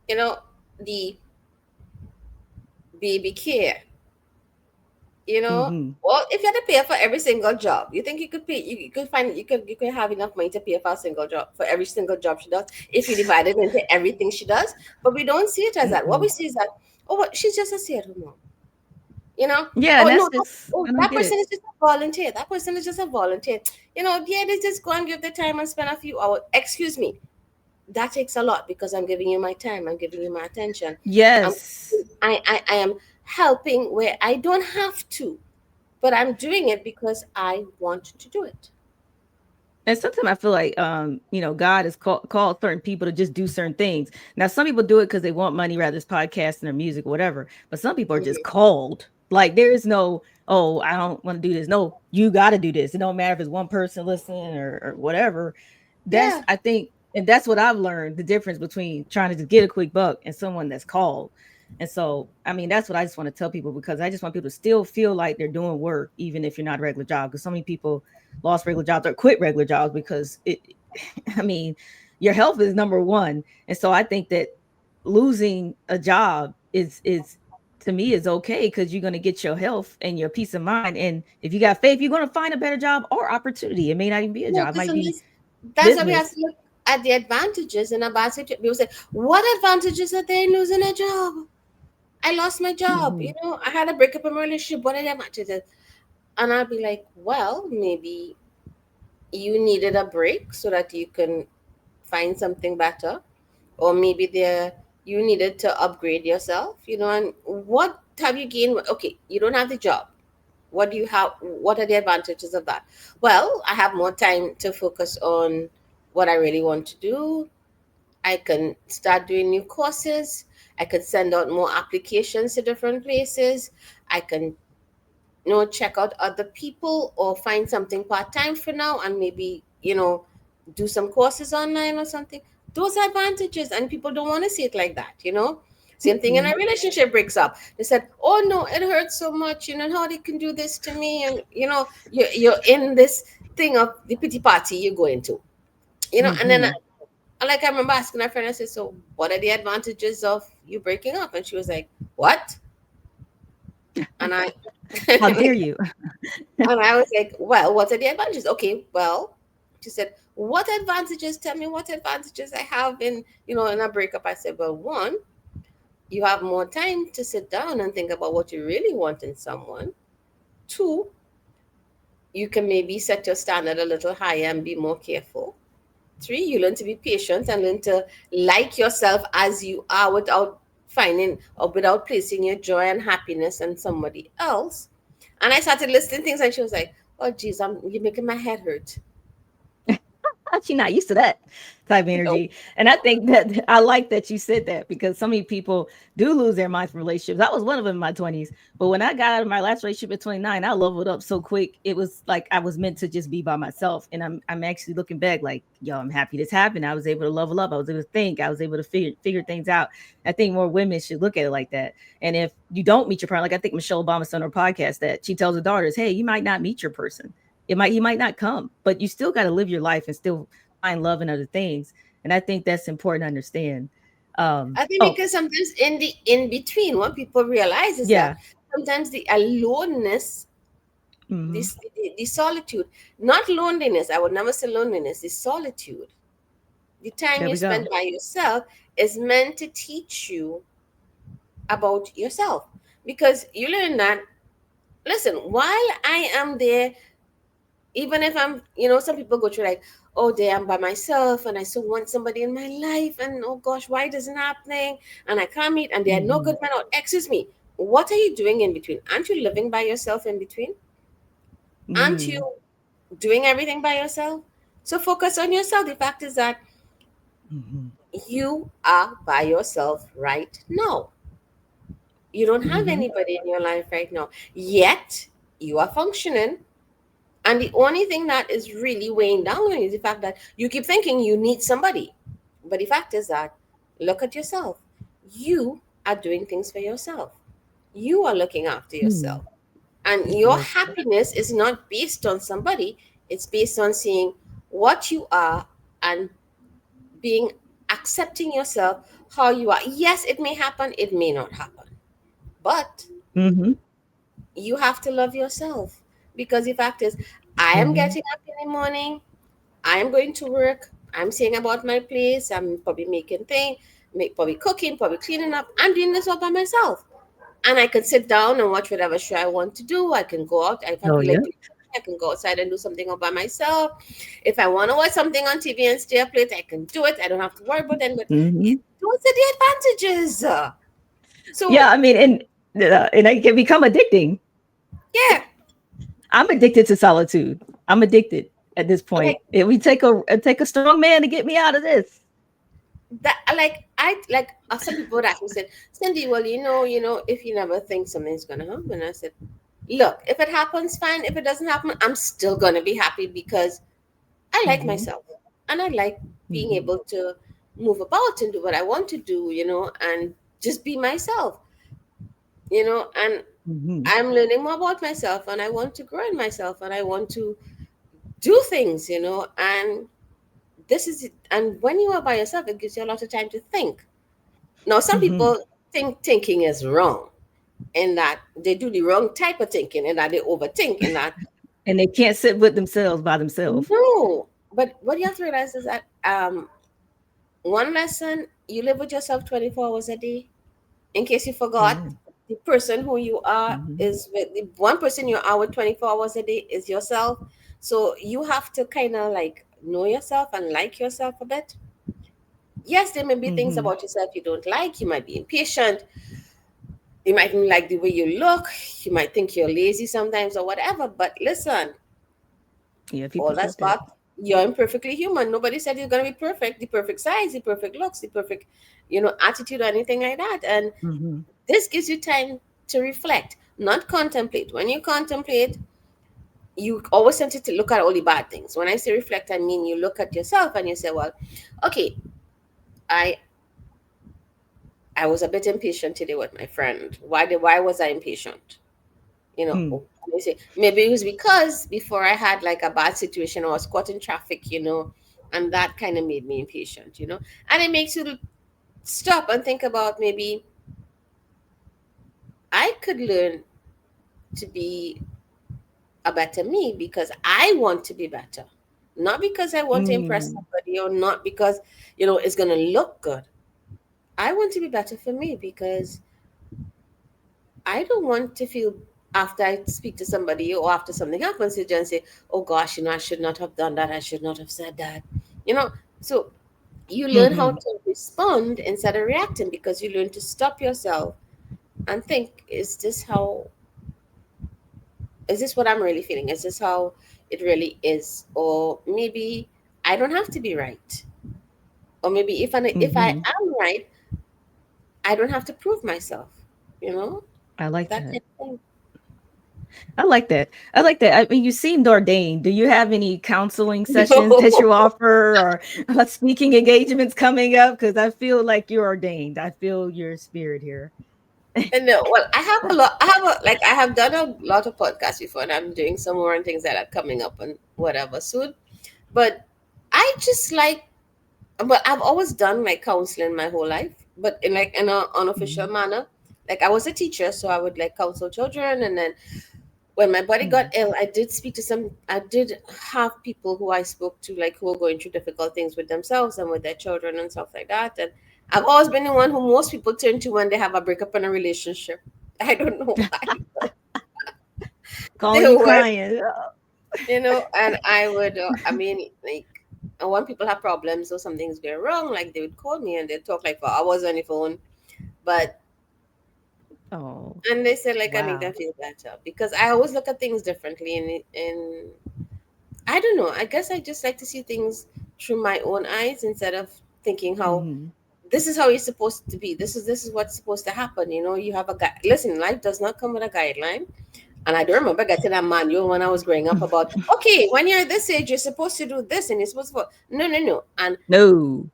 you know, the baby care, Hmm. Well, if you had to pay for every single job, you think you could pay? You could find you could have enough money to pay for a single job for every single job she does if you divide it into everything she does. But we don't see it as that. What we Mm-mm. see is that, oh, well, she's just a stay-at-home mom. you know Yeah, and oh that's no, just, oh, I don't that get person it. is just a volunteer, that person is just a volunteer. Yeah, they just go and give the time and spend a few hours. Excuse me, that takes a lot because I'm giving you my time, I'm giving you my attention. I'm, Yes. I am helping where I don't have to, but I'm doing it because I want to do it. And sometimes I feel like, God has called certain people to just do certain things. Now, some people do it because they want money, rather it's podcasting or music or whatever. But some people are just Mhm. called. Like there is no, oh, I don't want to do this. No, you got to do this. It don't matter if it's one person listening or whatever. That's, Yeah. I think, and that's what I've learned, the difference between trying to just get a quick buck and someone that's called. And so, I mean, that's what I just want to tell people, because I just want people to still feel like they're doing work, even if you're not a regular job. Because so many people lost regular jobs or quit regular jobs because I mean, your health is number one. And so I think that losing a job is to me is okay because you're going to get your health and your peace of mind. And if you got faith, you're going to find a better job or opportunity. It may not even be a No, job, it because might be that's why we have business. to look at the advantages in a bad situation. People say, what advantages are there in losing a job? I lost my job. Hmm. I had a breakup in my relationship. What are the advantages? And I'll be like, well, maybe you needed a break so that you can find something better, or maybe there you needed to upgrade yourself. And what have you gained? Okay, you don't have the job. What do you have? What are the advantages of that? Well, I have more time to focus on what I really want to do. I can start doing new courses. I could send out more applications to different places. I can check out other people or find something part-time for now, and maybe do some courses online or something. Those are advantages, and people don't want to see it like that. Same thing in a Hmm. relationship breaks up. They said, oh no, it hurts so much, how they can do this to me. And you're in this thing of the pity party you're going to. And then Hmm. like I remember asking a friend, I said, so what are the advantages of you breaking up? And she was like, what? And I How dare you? And I was like, well, what are the advantages? Okay, well, she said, what advantages? Tell me what advantages I have in a breakup. I said, well, one, you have more time to sit down and think about what you really want in someone. Two, you can maybe set your standard a little higher and be more careful. Three, you learn to be patient and learn to like yourself as you are without finding or without placing your joy and happiness in somebody else. And I started listing things, and she was like, oh, geez, you're making my head hurt. She's not used to that type of No. energy. And I think that I like that you said that because so many people do lose their mind from relationships. I was one of them in my 20s. But when I got out of my last relationship at 29, I leveled up so quick. It was like I was meant to just be by myself. And I'm actually looking back like, yo, I'm happy this happened. I was able to level up. I was able to think. I was able to figure things out. I think more women should look at it like that. And if you don't meet your partner, like I think Michelle Obama said on her podcast that she tells her daughters, hey, you might not meet your person. He might not come, but you still got to live your life and still find love in other things. And I think that's important to understand. I think Oh, because sometimes in the in between, what people realize is that yeah. sometimes the aloneness, Hmm. the solitude, not loneliness, I would never say loneliness, the solitude, the time There you we go. spend by yourself is meant to teach you about yourself. Because you learn that, listen, while I am there, even if some people go through like, oh, there I'm by myself and I so want somebody in my life, and oh gosh, why it isn't happening, and I can't meet, and there are no Hmm. good men out. Excuse me, what are you doing in between? Aren't you living by yourself in between? Aren't you Mm. doing everything by yourself? So focus on yourself. The fact is that Hmm. you are by yourself right now. You don't have Hmm. anybody in your life right now, yet you are functioning. And the only thing that is really weighing down on you is the fact that you keep thinking you need somebody. But the fact is that, look at yourself. You are doing things for yourself. You are looking after Hmm. yourself. And your Well said. happiness is not based on somebody, it's based on seeing what you are and being accepting yourself how you are. Yes, it may happen, it may not happen. But Hmm. you have to love yourself, because the fact is, I am Hmm. getting up in the morning, I am going to work, I'm saying about my place, I'm probably making things, probably cooking, probably cleaning up. I'm doing this all by myself. And I can sit down and watch whatever show I want to do. I can go out. If I Oh feel yeah. like doing something, I can go outside and do something all by myself. If I want to watch something on TV and stay up late, I can do it. I don't have to worry about it. But Hmm. those are the advantages. Yeah. So, I mean, and it can become addicting. yeah, I'm addicted to solitude. I'm addicted at this point. like It we take a strong man to get me out of this. that. Some people would ask me, said, Cindy, well, if you never think something's going to happen. I said, look, if it happens, fine. If it doesn't happen, I'm still going to be happy, because I like Hmm. myself, and I like being Hmm. able to move about and do what I want to do, and just be myself, and Hmm. I'm learning more about myself, and I want to grow in myself, and I want to do things, and this is it. And when you are by yourself, it gives you a lot of time to think. Now, some Hmm. people think thinking is wrong. in that they do the wrong type of thinking, in that they overthink, in that And they can't sit with themselves by themselves. no. But what you have to realize is that one lesson, you live with yourself 24 hours a day. In case you forgot, Amen. the person who you are Hmm. is with the one person you are with 24 hours a day is yourself. So you have to kind of like know yourself and like yourself a bit. Yes, there may be things Hmm. about yourself you don't like. You might be impatient. You might not like the way you look. You might think you're lazy sometimes or whatever. But listen, Yeah, all people that's said that. part. You're imperfectly human. Nobody said you're gonna be perfect, the perfect size, the perfect looks, the perfect, attitude or anything like that. And Hmm. this gives you time to reflect, not contemplate. When you contemplate, you always tempted to look at all the bad things. When I say reflect, I mean you look at yourself and you say, well, okay, I I was a bit impatient today with my friend. Why was I impatient? Mm. I say maybe it was because before I had like a bad situation, I was caught in traffic, and that kind of made me impatient. And it makes you stop and think about maybe I could learn to be a better me because I want to be better. Not because I want to impress Mm. somebody or not because, it's going to look good. I want to be better for me because I don't want to feel after I speak to somebody or after something happens to just say, oh gosh, I should not have done that. I should not have said that. So you learn how Hmm. to respond instead of reacting because you learn to stop yourself and think, is this what I'm really feeling? Is this how it really is? Or maybe I don't have to be right. Or maybe if I Hmm. am right, I don't have to prove myself. You know, I like that that. kind of thing. I like that. I like that. I mean, you seemed ordained. Do you have any counseling sessions that No. you offer or speaking engagements coming up? Because I feel like you're ordained. I feel your spirit here. No, well, I have a lot. I have done a lot of podcasts before, and I'm doing some more and things that are coming up and whatever soon. But I just like, but I've always done like counseling my whole life, but in like in an unofficial Mhm. manner. Like I was a teacher, so I would like counsel children, and then when my body got Mhm. ill, I did have people who I spoke to, like who were going through difficult things with themselves and with their children and stuff like that. And I've always been the one who most people turn to when they have a breakup in a relationship. I don't know why, but they Calling you would, crying. and I would, I mean, like, when people have problems or something's going wrong, like they would call me and they'd talk like for hours on the phone. But Oh, and they said like I make them wow. feel better because I always look at things differently, and I don't know. I guess I just like to see things through my own eyes instead of thinking how Mhm. this is how it's supposed to be. This is what's supposed to happen. You have a guide. Listen, life does not come with a guideline. And I do remember getting a manual when I was growing up about, okay, when you're this age, you're supposed to do this and you're supposed to no, no, no. And No.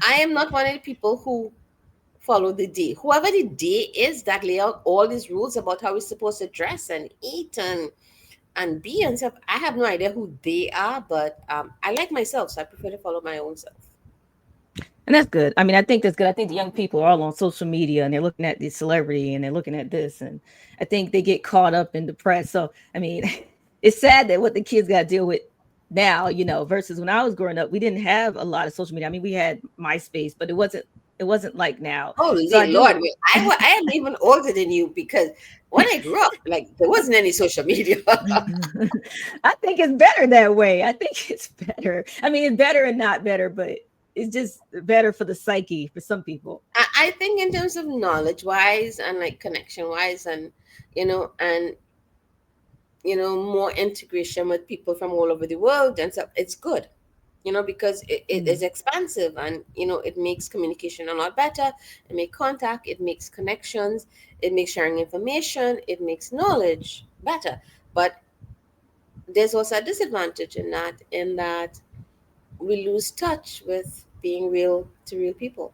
I am not one of the people who follow the day. Whoever the day is that lay out all these rules about how we're supposed to dress and eat and be and stuff. I have no idea who they are, but I like myself, so I prefer to follow my own self. And that's good. I mean, I think that's good. I think the young people are all on social media and they're looking at the celebrity and they're looking at this. And I think they get caught up in the press. So, I mean, it's sad that what the kids got to deal with now, versus when I was growing up, we didn't have a lot of social media. I mean, we had MySpace, but it wasn't like now. So I Holy do. Lord, I am even older than you because when I grew up, like there wasn't any social media. I think it's better that way. I think it's better. I mean, it's better and not better, but it's just better for the psyche for some people. I think in terms of knowledge wise and like connection wise and and more integration with people from all over the world and stuff, it's good. Because it is Mm. expansive and it makes communication a lot better. It makes contact, it makes connections, it makes sharing information, it makes knowledge better. But there's also a disadvantage in that we lose touch with being real to real people.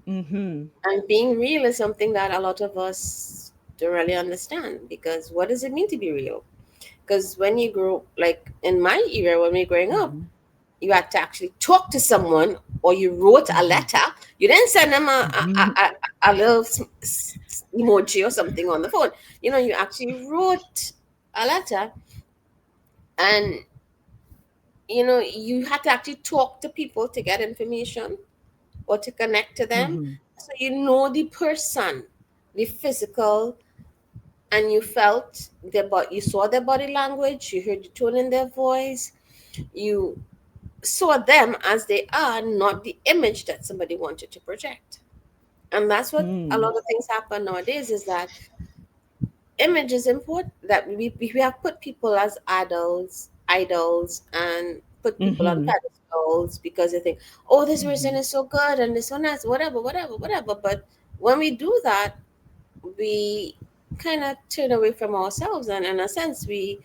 Mhm. And being real is something that a lot of us don't really understand because what does it mean to be real? Because when you grow, like in my era, when we're growing up, Mhm. you had to actually talk to someone, or you wrote a Mhm. letter. You didn't send them Mhm. a little emoji or something on the phone. You actually wrote a letter, and you had to actually talk to people to get information or to connect to them. Mhm. So the person, the physical, and you felt you saw their body language, you heard the tone in their voice, you saw them as they are, not the image that somebody wanted to project. And that's what a Mm. lot of things happen nowadays, is that image is important, that we have put people as idols, and put people on Mhm. pedestals because they think, oh, this person is so good and this one is whatever, whatever, whatever. But when we do that, we kind of turn away from ourselves, and in a sense we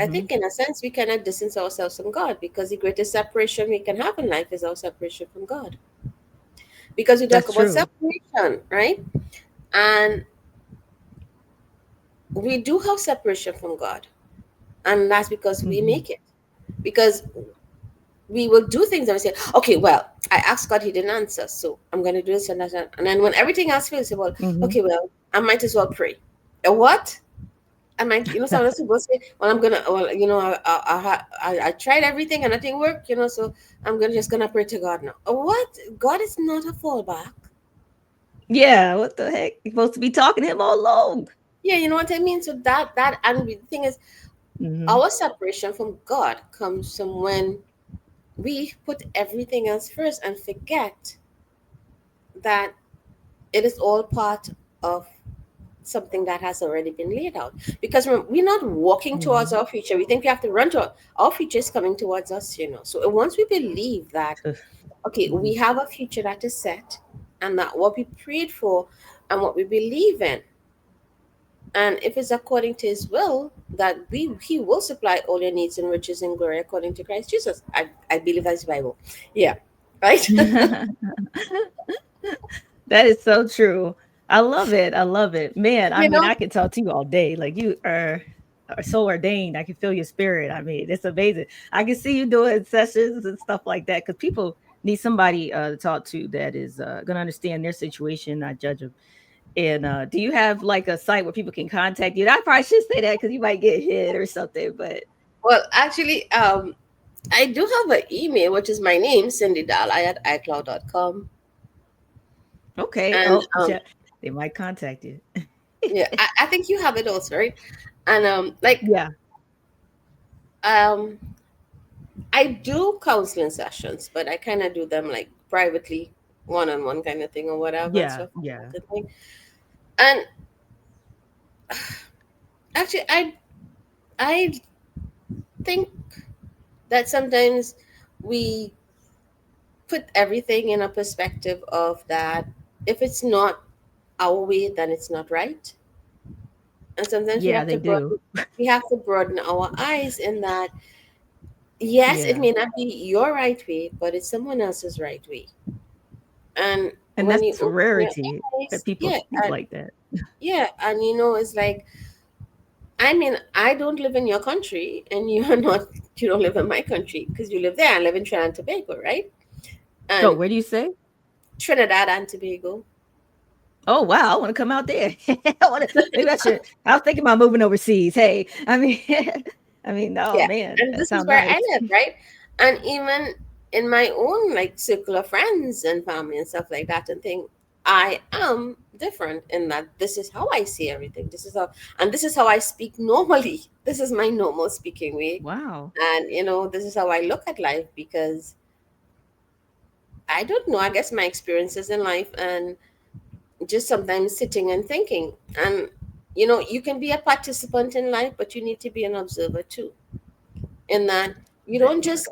I Mhm. think in a sense we cannot distance ourselves from God, because the greatest separation we can have in life is our separation from God. Because we talk That's about true. separation, right? And we do have separation from God. And that's because we Mhm. make it. Because we will do things and we say, okay, well, I asked God, he didn't answer. So I'm going to do this and that. And then when everything else fails, say, well, Mhm. okay, well, I might as well pray. A what? I might, some people say, well, I'm gonna, well, I tried everything and nothing worked, so I'm just gonna pray to God now. What? God is not a fallback. Yeah, what the heck? You're supposed to be talking to him all along. Yeah, you know what I mean. So and the thing is, Mhm. our separation from God comes from when we put everything else first and forget that it is all part of something that has already been laid out. Because we're not walking towards Mhm. our future. We think we have to run to our future is coming towards us. So once we believe that, okay, we Mhm. have a future that is set, and that what we prayed for and what we believe in, and if it's according to his will, that he will supply all your needs and riches and glory according to Christ Jesus. I believe that's Bible. Yeah. Right? That is so true. I love it. I love it. Man, I you mean, know? I could talk to you all day. Like are so ordained. I can feel your spirit. I mean, it's amazing. I can see you doing sessions and stuff like that because people need somebody to talk to that is going to understand their situation, not judge them. And do you have like a site where people can contact you? I probably should say that because you might get hit or something. But Well, actually, I do have an email, which is my name, Cyndee at icloud.com. okay. And Oh, yeah, they might contact you. yeah, I think you have it also, right? And like Yeah. um I do counseling sessions, but I kind of do them like privately, one on one kind of thing or whatever and Yeah. stuff Yeah. like that. And actually, I think that sometimes we put everything in a perspective of that if it's not our way, then it's not right. And sometimes Yeah, they do. we have to broaden our eyes in that yes, it Yeah. may not be your right way, but it's someone else's right way. And And when you that's a open your rarity that eyes, people think like that. and it's like, I mean, I don't live in your country, and you're not, you don't live in my country because you live there. I live in Trinidad and Tobago, right? Oh, And where do you say? Trinidad and Tobago. Oh, wow, I wanna come out there. I wanna maybe I should I was thinking about moving overseas. Hey, I mean I mean, oh, Yeah, man, and that this is sounds where nice. I live, right? And even in my own like circle of friends and family and stuff like that, and thing, I am different in that this is how I see everything. This is how I speak normally. This is my normal speaking way, Wow. and this is how I look at life, because I don't know. I guess my experiences in life, and just sometimes sitting and thinking, and you can be a participant in life, but you need to be an observer too. In that you That don't just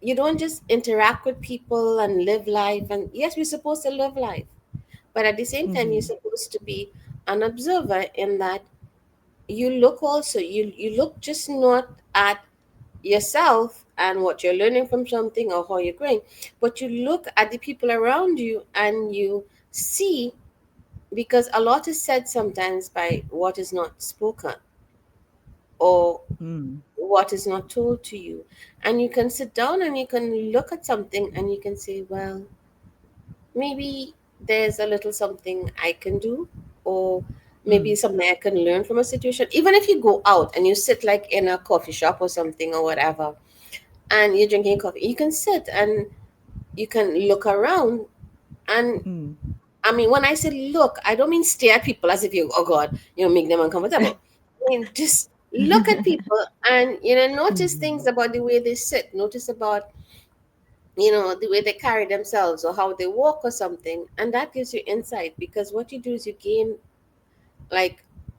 you don't just interact with people and live life. And yes, we're supposed to live life, but at the same time you're mhm, supposed to be an observer, in that you look also, you look just not at yourself and what you're learning from something or how you're growing, but you look at the people around you and you see, because a lot is said sometimes by what is not spoken, or mm. what is not told to you. And you can sit down and you can look at something and you can say, well, maybe there's a little something I can do, or maybe Mm. something I can learn from a situation. Even if you go out and you sit like in a coffee shop or something or whatever, and you're drinking coffee, you can sit and you can look around. And Mm. I mean, when I say look, I don't mean stare at people as if you, oh God, make them uncomfortable. I mean, just look at people and, notice things Mhm. about the way they sit, notice about, the way they carry themselves or how they walk or something. And that gives you insight, because what you do is you gain like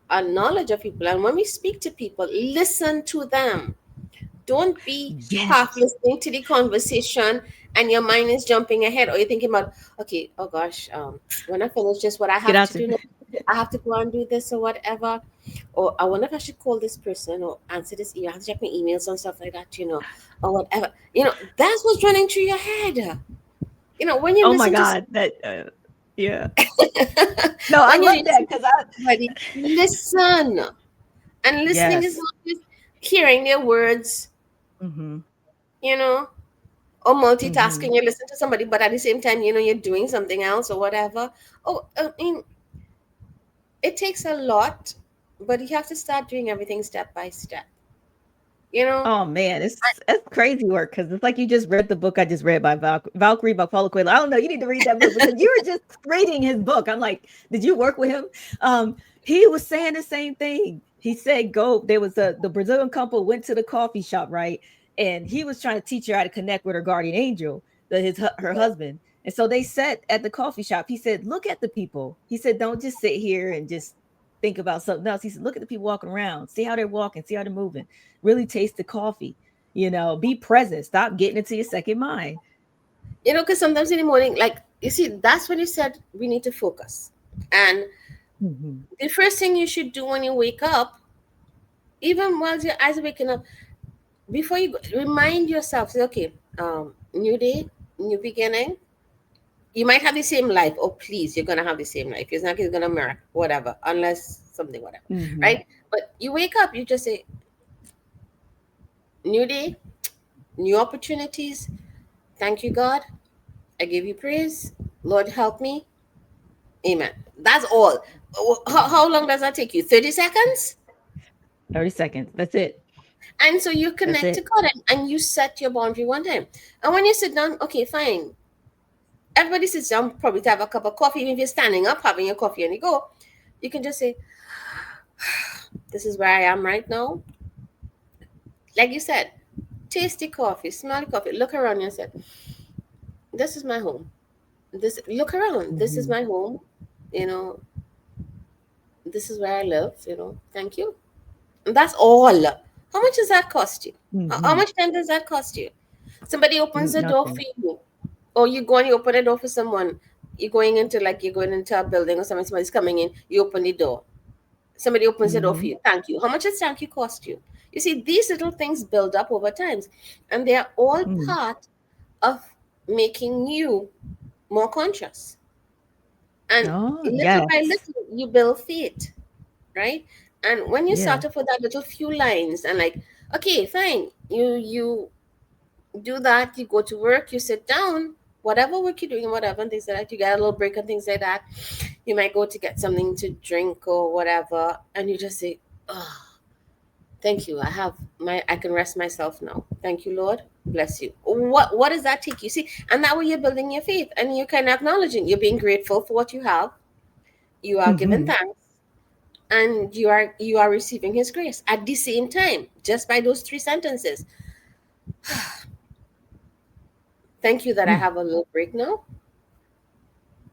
a knowledge of people. And when we speak to people, listen to them. Don't be Yes. half listening to the conversation and your mind is jumping ahead, or you're thinking about, okay, oh gosh, when I finish just what I Get have out to your do now, I have to go and do this or whatever. Or I wonder if I should call this person or answer this email. I have to check my emails and stuff like that, or whatever. That's what's running through your head. When you Oh my listen to God. That yeah. No, I when you love listen that to because I somebody, listen. And listening is yes. not just hearing their words, Mm-hmm. you know, or Mm-hmm. multitasking. You listen to somebody, but at the same time, you're doing something else or whatever. Oh, I mean, it takes a lot, but you have to start doing everything step by step. You know, Oh man, it's crazy work because it's like you just read the book I just read by Valkyrie by Paulo Coelho. I don't know. You need to read that book because you were just reading his book. I'm like, did you work with him? He was saying the same thing. He said, go. There was the Brazilian couple went to the coffee shop, right? And he was trying to teach her how to connect with her guardian angel, her husband. And so they sat at the coffee shop. He said, look at the people. He said, don't just sit here and just think about something else. He said, look at the people walking around, see how they're walking, see how they're moving, really taste the coffee, be present, stop getting into your second mind. because sometimes in the morning, like you see, that's when you said we need to focus. And Mhm. the first thing you should do when you wake up, even while your eyes are waking up, before you go, remind yourself, say, okay, new day, new beginning. You might have the same life. Oh, please, you're gonna have the same life. It's not you're gonna marry, whatever, unless something, whatever, Mhm. right? But you wake up, you just say, new day, new opportunities. Thank you, God. I give you praise. Lord, help me. Amen. That's all. How long does that take you? 30 seconds. 30 seconds. That's it. And so you That's connect to it. God, and you set your boundary one time. And when you sit down, okay, fine. Everybody sits down, probably to have a cup of coffee. Even if you're standing up having your coffee and you go, you can just say, this is where I am right now. Like you said, taste the coffee, smell the coffee, look around you and say, this is my home. This look around. This is Mhm. my home. You know, this is where I live. Thank you. And that's all. How much does that cost you? How Mhm. much time does that cost you? Somebody opens the door for Nothing. you, or you go and you open the door for someone. You're going into a building or something. Somebody's coming in. You open the door. Somebody opens the door for Mhm. you. Thank you. How much does thank you cost you? You see, these little things build up over times, and they are all Mhm. part of making you more conscious. And Oh, little by yes. little, you build faith, right? And when you Yeah. start off with that little few lines, and like, okay, fine, you do that, you go to work, you sit down, whatever work you're doing, whatever, and things like that, you get a little break and things like that. You might go to get something to drink or whatever, and you just say, oh, thank you. I can rest myself now. Thank you, Lord. Bless you. What does that take you? See, and that way you're building your faith, and you're kind of acknowledging, you're being grateful for what you have. You are giving Mhm. thanks, and you are receiving his grace at the same time, just by those three sentences. Thank you that I Mm. have a little break now.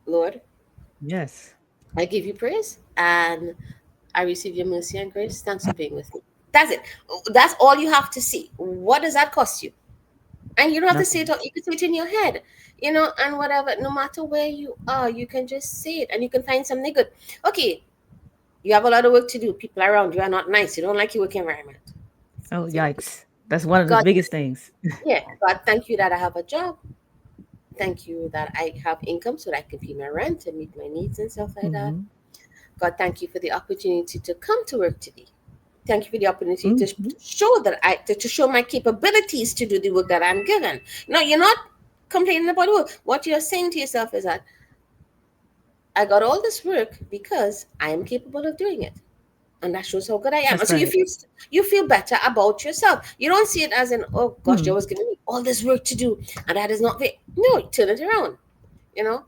Lord, Yes. I give you praise, and I receive your mercy and grace. Thanks for being with me. That's it. That's all you have to see. What does that cost you? And you don't have to say it Nothing. out. You can say it in your head, and whatever. No matter where you are, you can just say it, and you can find something good. Okay, you have a lot of work to do. People around you are not nice. You don't like your work environment. Oh, Say, okay, yikes. That's one of the God, biggest things. yeah, God, thank you that I have a job. Thank you that I have income so that I can pay my rent and meet my needs and stuff like that. Mhm. God, thank you for the opportunity to come to work today. Thank you for the opportunity to Mhm. show that to show my capabilities to do the work that I'm given. No, you're not complaining about the work. What you're saying to yourself is that I got all this work because I am capable of doing it, and that shows how good I am. And That's so right. you feel better about yourself. You don't see it as in, oh gosh, they Hmm. was giving me all this work to do, and that is not fair. No, turn it around. You know,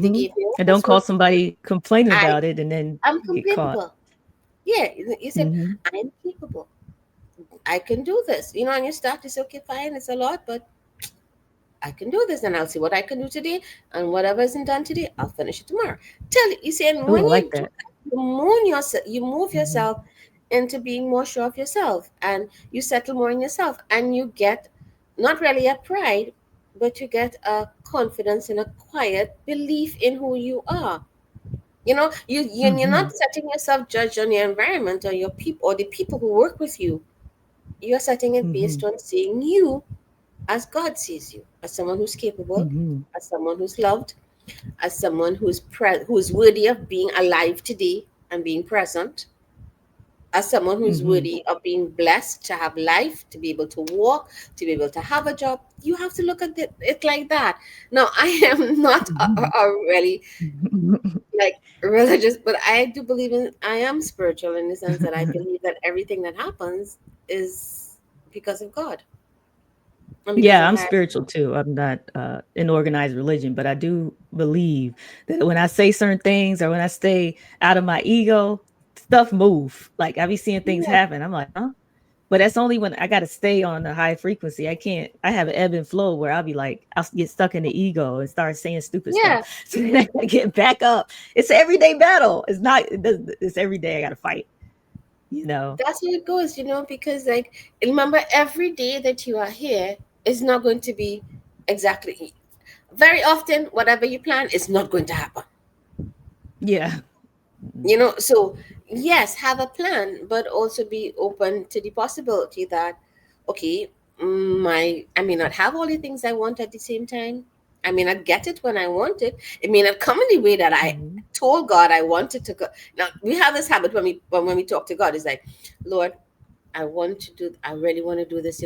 they Hmm. gave me all And don't this call work to do. somebody complaining I about it and then am get caught. capable. Yeah, you said Hmm. I'm capable. I can do this. And you start to say, okay, fine, it's a lot, but I can do this, and I'll see what I can do today, and whatever isn't done today, I'll finish it tomorrow. You see, and Oh, I when like you do that. that, you move Hmm. yourself into being more sure of yourself, and you settle more in yourself, and you get not really a pride, but you get a confidence and a quiet belief in who you are. You're not Hmm. setting yourself judged on your environment or your people or the people who work with you. You're setting it based Hmm. on seeing you as God sees you, as someone who's capable, Hmm. as someone who's loved, as someone who's worthy of being alive today and being present, as someone who's Hmm. worthy of being blessed to have life, to be able to walk, to be able to have a job. You have to look at it like that. Now, I am not really like religious, but I do believe I am spiritual in the sense that I believe that everything that happens is because of God and because Yeah, of I'm higher. spiritual too. I'm not in organized religion, but I do believe that when I say certain things or when I stay out of my ego, stuff move. Like I be seeing things Yeah, happen. I'm like, huh? But that's only when I got to stay on a high frequency. I can't. I have an ebb and flow where I'll be like, I'll get stuck in the ego and start saying stupid stuff. yeah. So then I gotta get back up. It's an everyday battle. It's not. It's every day I got to fight. You know. That's how it goes, because like remember every day that you are here is not going to be exactly very often whatever you plan is not going to happen. Yeah. So yes, have a plan, but also be open to the possibility that okay, I may not have all the things I want at the same time. I may not get it when I want it. It may not come in the way that I Mm-hmm. told God I wanted to go. Now we have this habit when we talk to God, it's like, Lord, I really want to do this,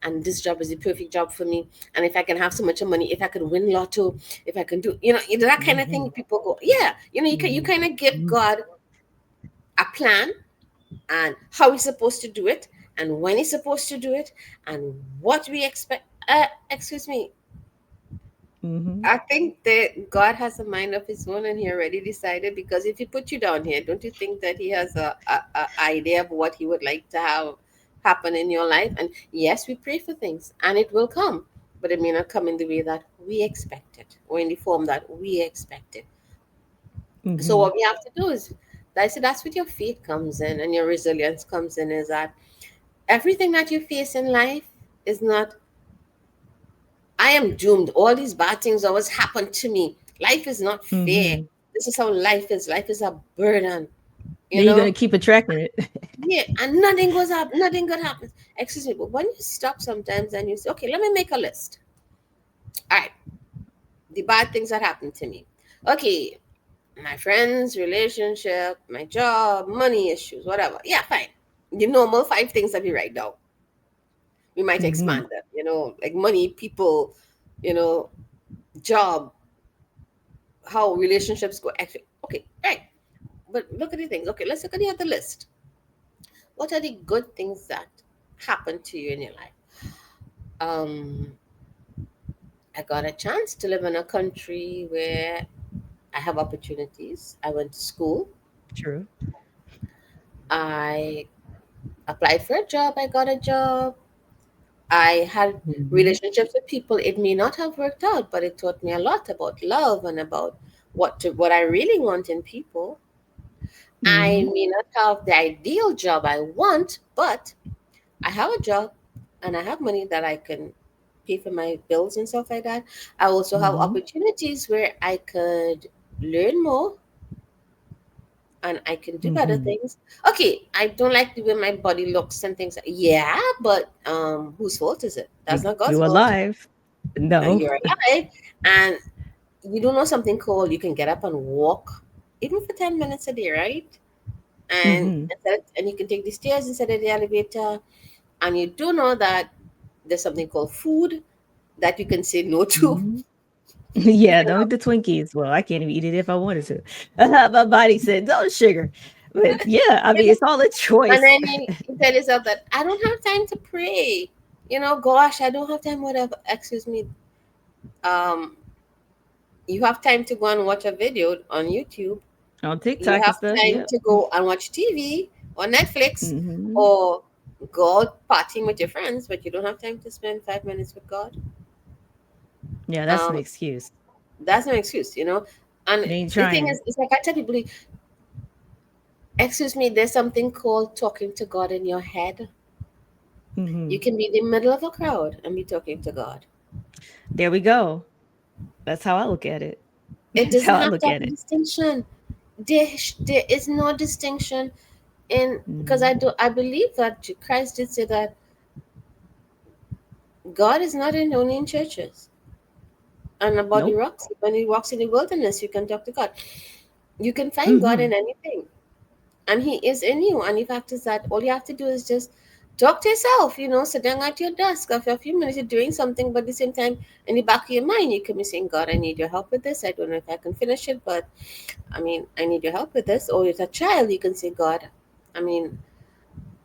and this job is the perfect job for me. And if I can have so much money, if I could win lotto, if I can do, that kind of thing, Mm-hmm. people go, yeah, you kind of give Mm-hmm. God a plan and how he's supposed to do it and when he's supposed to do it and what we expect. Excuse me. Mm-hmm. I think that God has a mind of his own and he already decided because if he put you down here, don't you think that he has a idea of what he would like to have happen in your life? And yes, we pray for things and it will come, but it may not come in the way that we expect it or in the form that we expect it. So Mm-hmm. what we have to do is that's what your faith comes in and your resilience comes in is that everything that you face in life is not I am doomed. All these bad things always happen to me. Life is not fair. Mm-hmm. This is how life is. Life is a burden, you Then you're gonna know? keep attracting it. Yeah, and nothing goes up, nothing good happens. Excuse me, but when you stop sometimes and you say, okay, let me make a list. All right, the bad things that happened to me. Okay, my friends, relationship, my job, money issues, whatever. Yeah, fine. The normal five things that we write down. We might Mm-hmm. expand them, like money, people, you know, job, how relationships go. Actually, okay, right. But look at the things. Okay, let's look at the other list. What are the good things that happened to you in your life? Um, I got a chance to live in a country where I have opportunities. I went to school. True. I applied for a job. I got a job. I had Mm-hmm. relationships with people. It may not have worked out, but it taught me a lot about love and about what I really want in people. I Mm-hmm. may not have the ideal job I want, but I have a job and I have money that I can pay for my bills and stuff like that. I also have Mm-hmm. opportunities where I could learn more and I can do better Mm-hmm. things. Okay, I don't like the way my body looks and things. Yeah, but whose fault is it? That's not God's You're fault. alive. And No. you're alive, and you don't know something called you can get up and walk, even for 10 minutes a day, right? Mm-hmm. And you can take the stairs instead of the elevator, and you do know that there's something called food that you can say no to. Mm-hmm. Yeah, You don't know, eat the Twinkies. Well, I can't even eat it if I wanted to. My body said, "No sugar." But yeah, I you mean, know, it's all a and choice. then you tell yourself that I don't have time to pray. Gosh, I don't have time. Whatever. Excuse me. Um, you have time to go and watch a video on YouTube. On You TikTok and have stuff. time Yep. to go and watch TV or Netflix Mm-hmm. or go out partying with your friends, but you don't have time to spend 5 minutes with God. Yeah, that's an Um, excuse. that's no excuse. And They ain't the thing trying. is, it's like I tell people, excuse me, there's something called talking to God in your head. Mm-hmm. You can be in the middle of a crowd and be talking to God. There we go. That's how I look at it. It That's doesn't how I have look to have at a it. distinction. There is no distinction in, because Mm-hmm. I believe that Christ did say that God is not in only in churches and about the Nope. rocks. When he walks in the wilderness, you can talk to God. You can find God Mm-hmm. in anything, and He is in you. And the fact is that all you have to do is just talk to yourself. Sit down at your desk after a few minutes, you're doing something, but at the same time, in the back of your mind, you can be saying, "God, I need your help with this. I don't know if I can finish it, but I mean, I need your help with this." Or as a child, you can say, "God, I mean,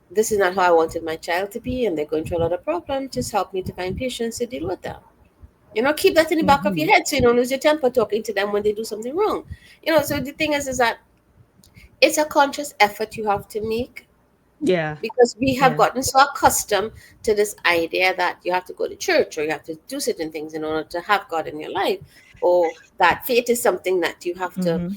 this is not how I wanted my child to be, and they're going through a lot of problems. Just help me to find patience to deal with them." Keep that in the back of your Mm-hmm. head so you don't lose your temper talking to them when they do something wrong. So the thing is that it's a conscious effort you have to make, Yeah. because we have Yeah. gotten so accustomed to this idea that you have to go to church or you have to do certain things in order to have God in your life, or that faith is something that you have to, Mm-hmm.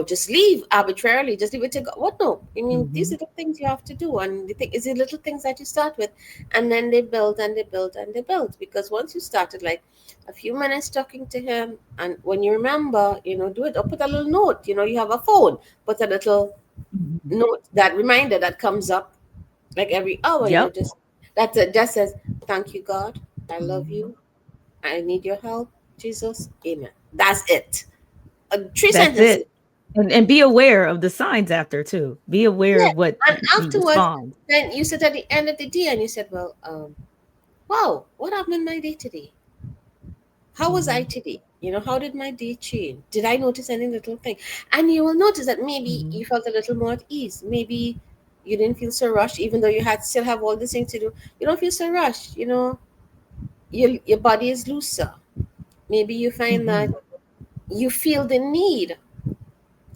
just leave arbitrarily, just leave it to God. What? No, I mean, these Mm-hmm. are the things you have to do, and the thing is the little things that you start with, and then they build and they build and they build. Because once you started, like a few minutes talking to Him, and when you remember, do it, or put a little note. You have a phone, put a little Mm-hmm. note, that reminder that comes up like every hour, Yep. just says, "Thank you, God. I love Mhm. you. I need your help. Jesus, amen." That's it. Three That's sentences. it. And be aware of the signs after too. Be aware Yeah. of what And you afterwards, respond. then you sit at the end of the day and you said, "Well, wow, what happened in my day today? How was I Mhm. today? How did my day change? Did I notice any little thing?" And you will notice that maybe Mhm. you felt a little more at ease. Maybe you didn't feel so rushed, even though you had still have all the things to do. You don't feel so rushed. Your body is looser. Maybe you find that Mhm. you feel the need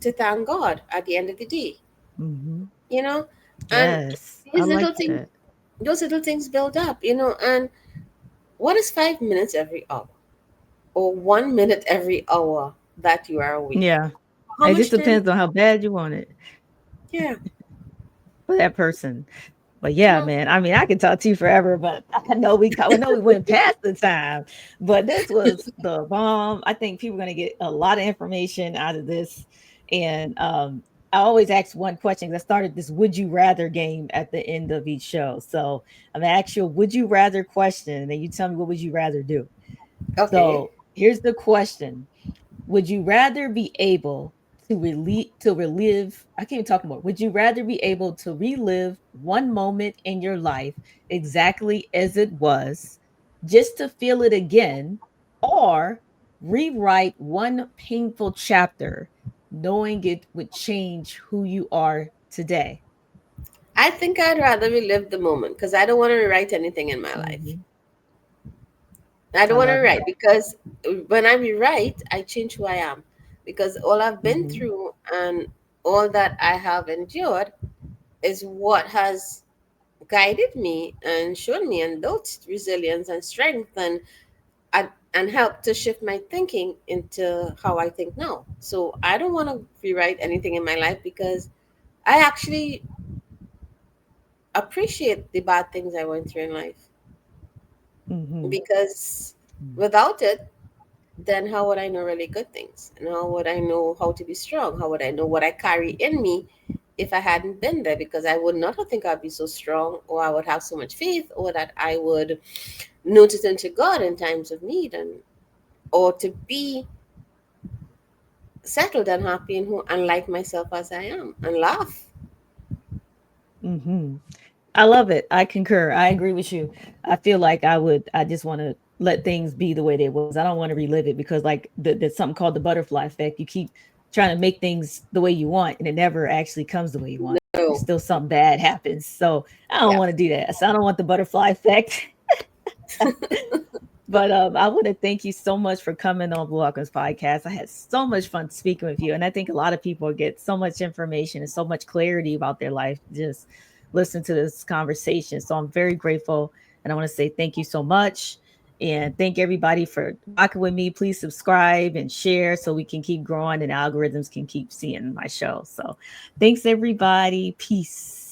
to thank God at the end of the day, Mhm. you know, and Yes, I these like little things, that. those little things build up. And what is 5 minutes every hour or 1 minute every hour that you are awake? Yeah. How It just much time? depends on how bad you want it Yeah, for that person. But yeah, no, man, I mean, I could talk to you forever, but I know we went past the time, but this was the bomb. I think people are gonna get a lot of information out of this. And I always ask one question because I started this would you rather game at the end of each show. So I'm gonna ask you a would you rather question, and then you tell me what would you rather do. okay. So here's the question. Would you rather be able to relive I can't even talk more. Would you rather be able to relive one moment in your life exactly as it was, just to feel it again, or rewrite one painful chapter knowing it would change who you are today? I think I'd rather relive the moment because I don't want to rewrite anything in my life. Mhm. I don't I want to love rewrite that. because when I rewrite, I change who I am. Because all I've been Mhm. through and all that I have endured is what has guided me and shown me and built resilience and strength and helped to shift my thinking into how I think now. So I don't want to rewrite anything in my life because I actually appreciate the bad things I went through in life. Mhm. Because without it, then how would I know really good things? And how would I know how to be strong? How would I know what I carry in me if I hadn't been there? Because I would not think I'd be so strong, or I would have so much faith, or that I would notice into God in times of need, and or to be settled and happy and like myself as I am and laugh. Hmm. I love it. I concur. I agree with you. I feel like I just want to let things be the way they was. I don't want to relive it because like there's something called the butterfly effect. You keep trying to make things the way you want and it never actually comes the way you want. No. It's still something bad happens. So I don't Yeah. want to do that. So I don't want the butterfly effect. But I want to thank you so much for coming on Blu Alchemist Podcast. I had so much fun speaking with you, and I think a lot of people get so much information and so much clarity about their life just listen to this conversation. So I'm very grateful, and I want to say thank you so much, and thank everybody for rocking with me. Please subscribe and share so we can keep growing and algorithms can keep seeing my show. So thanks everybody. Peace.